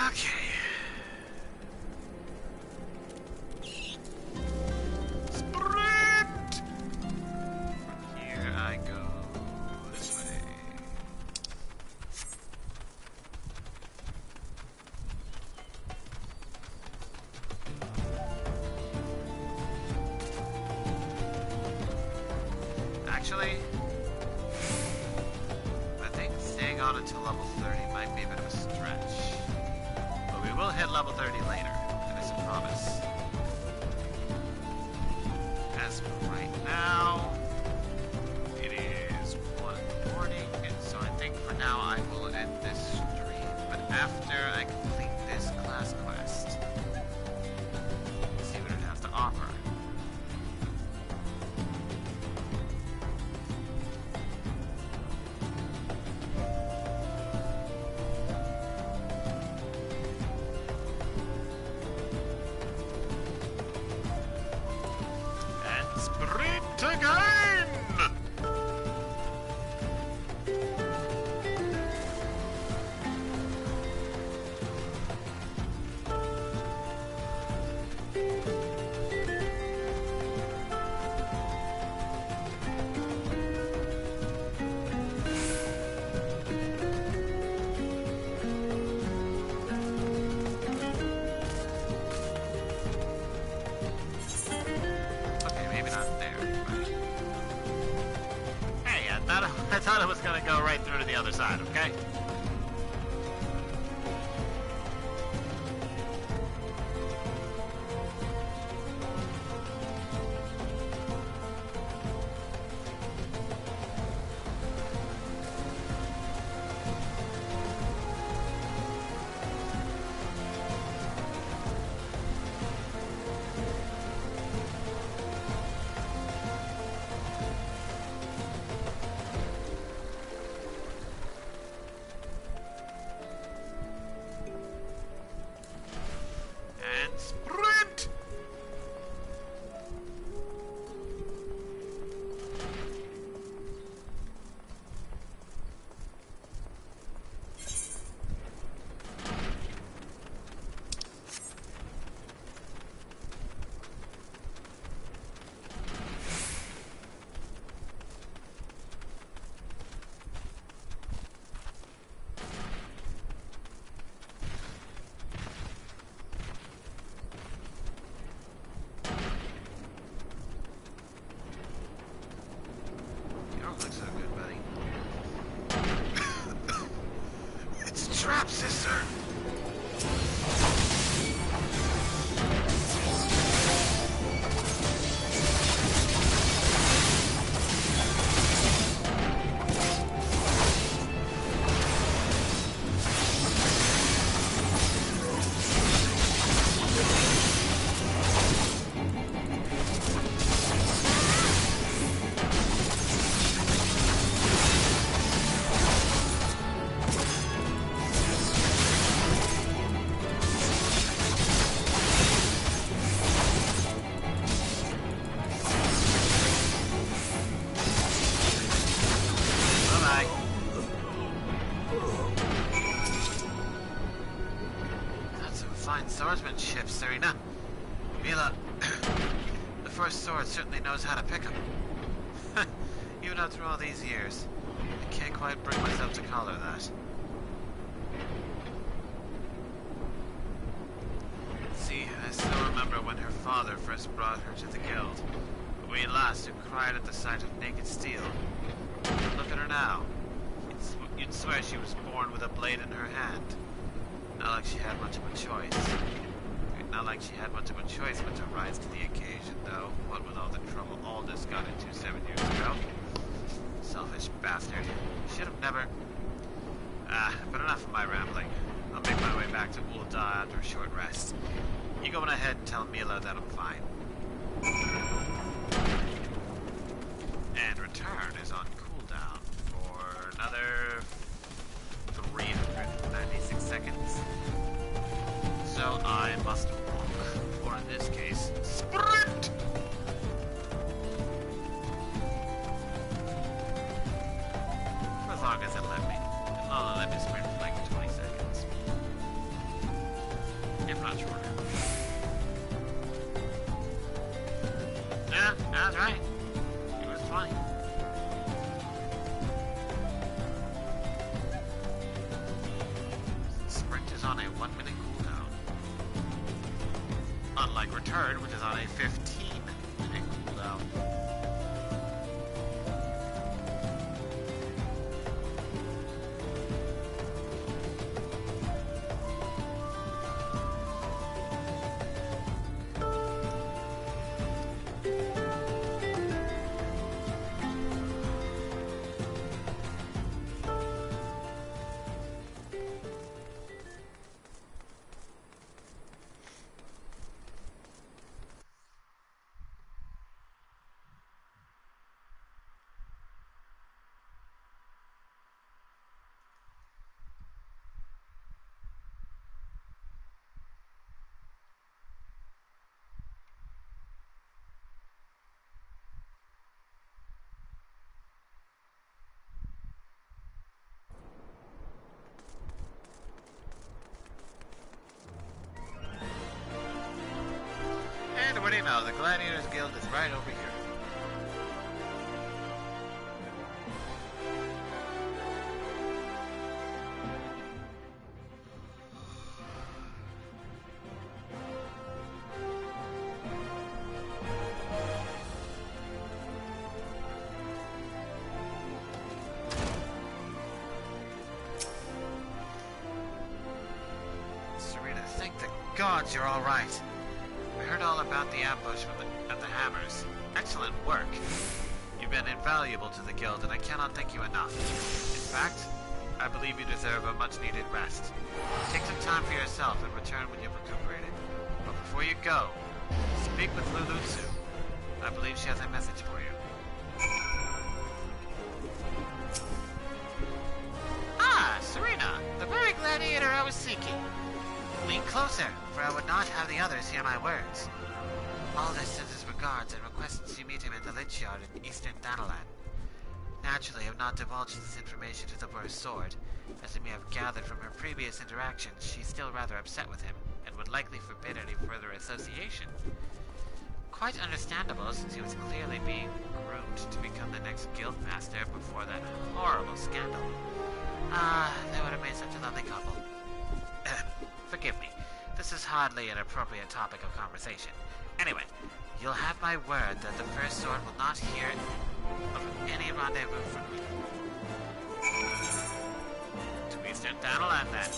Okay. Sprint! From here I go this way. Actually, I think staying on until level 30 might be a bit of a stretch. We will hit level 30 later, that is a promise. As for right now, it is 1:40, and so I think for now I will end this stream. But after I complete this class quest, see what it has to offer. Sprint again! I thought it was gonna go right through to the other side, okay? Sprint! Trap, sister! fine swordsmanship, Serena. Mila, the first sword certainly knows how to pick 'em. Even after all these years, I can't quite bring myself to call her that. See, I still remember when her father first brought her to the guild. A wee lass who cried at the sight of naked steel. Look at her now. You'd swear she was born with a blade in her hand. Not like she had much of a choice. Not like she had much of a choice but to rise to the occasion, though. What with all the trouble Aldous got into 7 years ago. Selfish bastard. Should have never... but enough of my rambling. I'll make my way back to Ul'dah after a short rest. You go on ahead and tell Mila that I'm fine. And return is on cooldown for another 396 seconds. So I must walk, or in this case, sprint! For as long as it let me. It'll only let me sprint for like 20 seconds. If not shorter. Yeah, that's right. It was 20. Sprint is on a 1 minute cooldown. Unlike return, which is on a 15-minute cooldown. What do you know? The Gladiators Guild is right over here. Serena, thank the gods you're all right. I heard all about the ambush at the Hammers. Excellent work. You've been invaluable to the guild, and I cannot thank you enough. In fact, I believe you deserve a much-needed rest. Take some time for yourself and return when you've recuperated. But before you go, speak with Lulutsu. I believe she has a message for you. Ah, Serena, the very gladiator I was seeking. Lean closer, for I would not have the others hear my words. Aldous sends his regards and requests you meet him in the Lich Yard in eastern Thanalan. Naturally, I have not divulged this information to the First Sword. As you may have gathered from her previous interactions, she's still rather upset with him, and would likely forbid any further association. Quite understandable, since he was clearly being groomed to become the next guildmaster before that horrible scandal. They would have made such a lovely couple. Forgive me. This is hardly an appropriate topic of conversation. Anyway, you'll have my word that the First Sword will not hear of any rendezvous from me. To eastern Thanalan, then.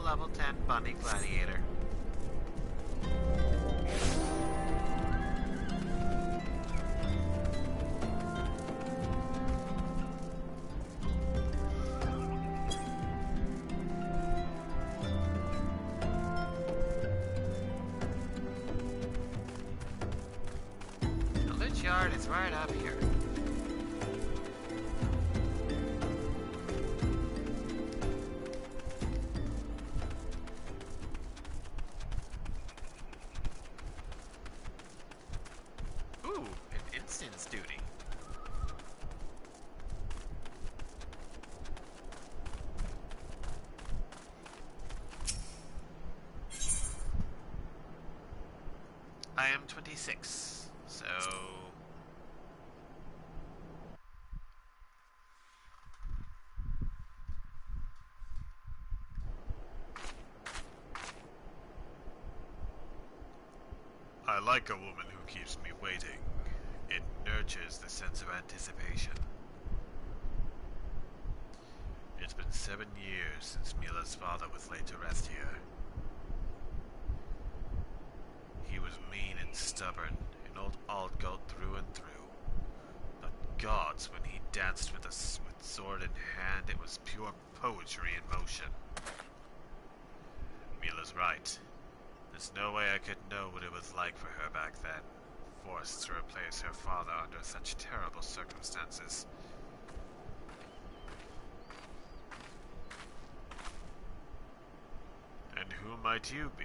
Level 10 bunny gladiator. reward is right up here. Ooh, an instance duty. I am 26, so... I like a woman who keeps me waiting. It nurtures the sense of anticipation. It's been 7 years since Mila's father was laid to rest here. He was mean and stubborn, an old Aldgoat through and through. But gods, when he danced with sword in hand, it was pure poetry in motion. Mila's right. There's no way I could know what it was like for her back then, forced to replace her father under such terrible circumstances. And who might you be?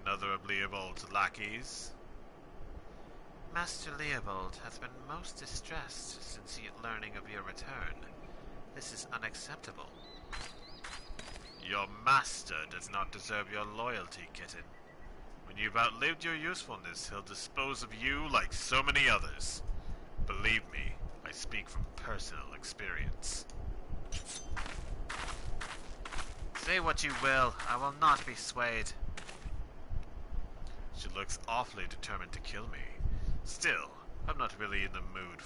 Another of Leopold's lackeys? Master Leopold has been most distressed since learning of your return. This is unacceptable. Your master does not deserve your loyalty, kitten. When you've outlived your usefulness, he'll dispose of you like so many others. Believe me, I speak from personal experience. Say what you will, I will not be swayed. She looks awfully determined to kill me. Still, I'm not really in the mood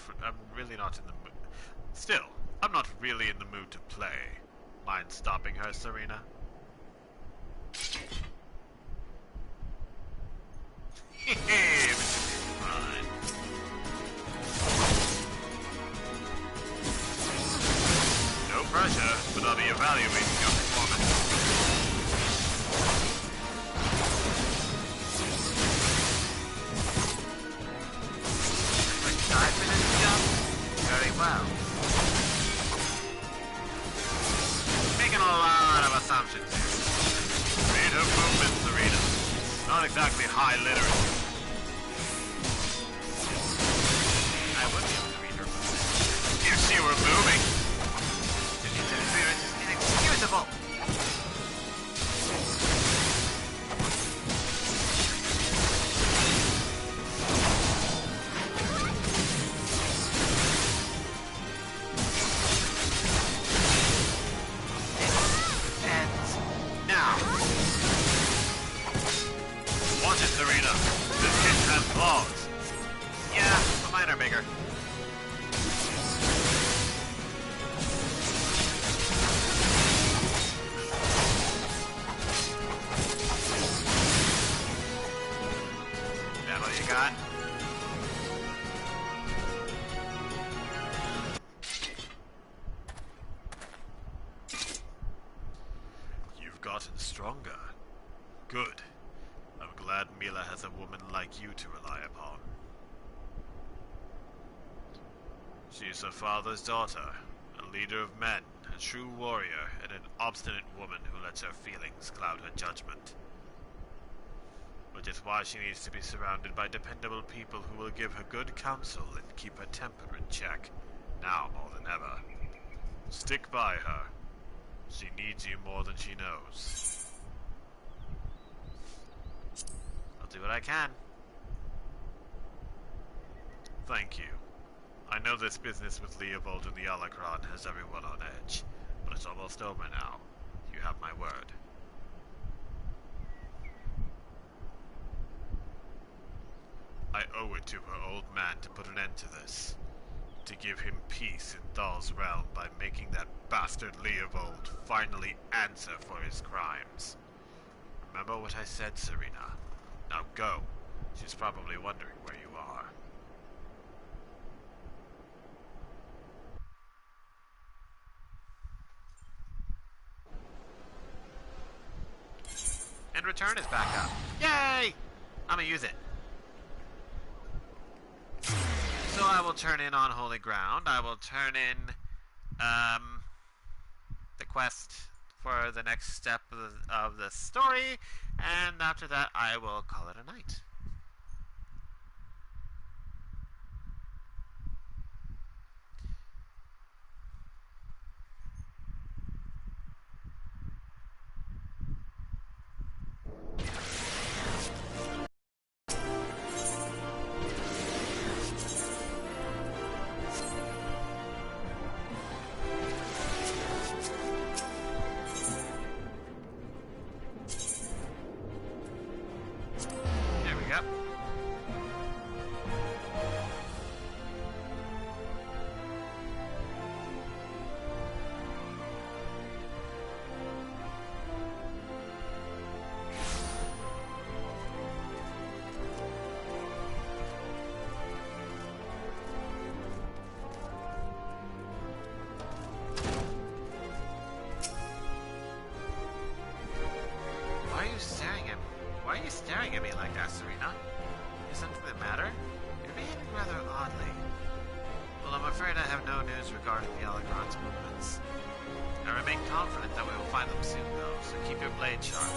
to play. Mind stopping her, Serena? Fine. No pressure, but I'll be evaluating your performance. Quick dive in and jump. Very well. Making a lot of assumptions here. Read her movements, Serena. Not exactly high literacy. I would be able to read her movements if she were moving. This interference is inexcusable. Serena, this kid has claws. Yeah, but mine are bigger. That all you got? You've gotten stronger. Good. I'm glad Mila has a woman like you to rely upon. She is her father's daughter, a leader of men, a true warrior, and an obstinate woman who lets her feelings cloud her judgment. Which is why she needs to be surrounded by dependable people who will give her good counsel and keep her temper in check, now more than ever. Stick by her. She needs you more than she knows. Do what I can. Thank you. I know this business with Leopold and the Alacron has everyone on edge, but it's almost over now. You have my word. I owe it to her old man to put an end to this. To give him peace in Thal's realm by making that bastard Leopold finally answer for his crimes. Remember what I said, Serena. Now go. She's probably wondering where you are. And return is back up. Yay! I'm gonna use it. So I will turn in on holy ground. I will turn in the quest for the next step of the story, and after that I will call it a night. There we go. Why are you staring at me like that, Serena? Is something the matter? You're behaving rather oddly. Well, I'm afraid I have no news regarding the Allegron's movements. I remain confident that we will find them soon, though, so keep your blade sharp.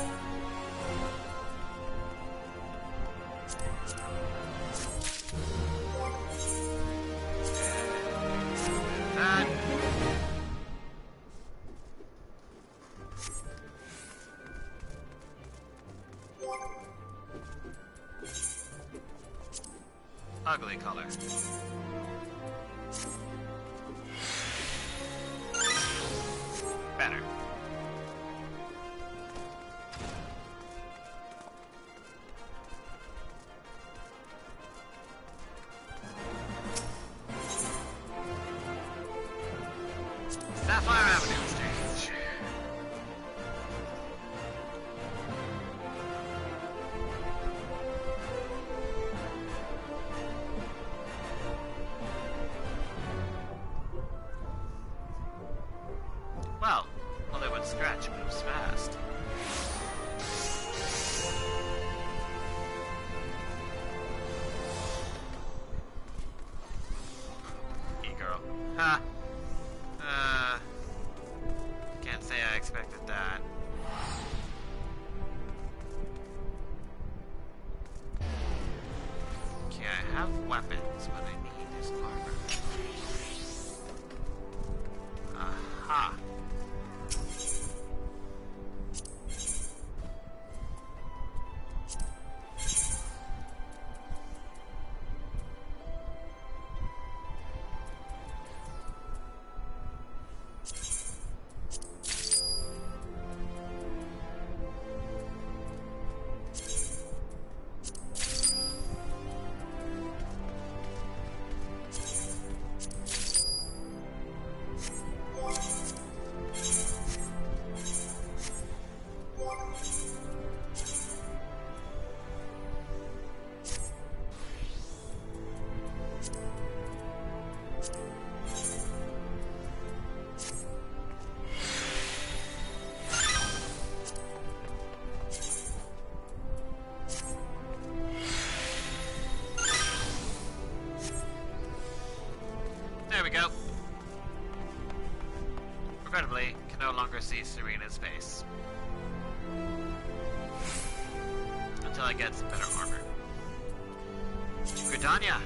That. Ugly color. Better. Sapphire Avenue Exchange. Well, Hollywood Scratch moves fast. E-girl. Ha! Can't say I expected that. Okay, I have weapons, but I need his armor. Aha! There we go. Regrettably, can no longer see Serena's face. Until I get some better armor. Gridania!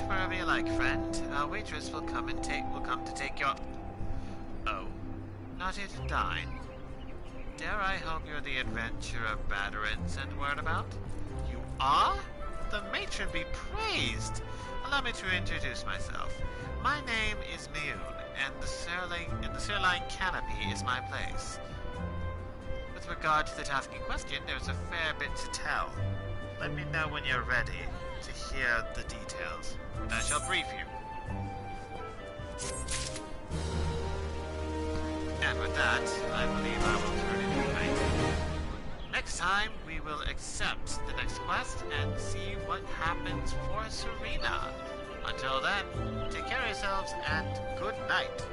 Wherever you like, friend. Our waitress will come to take your... Oh. Not here to dine. Dare I hope you're the adventurer Badarin sent word about? You are? The matron be praised! Allow me to introduce myself. My name is Mioun, and the Sirline Canopy is my place. With regard to the task in question, there's a fair bit to tell. Let me know when you're ready to hear the details, and I shall brief you. And with that, I believe I will turn it to night. Next time, we will accept the next quest and see what happens for Serena. Until then, take care of yourselves and good night.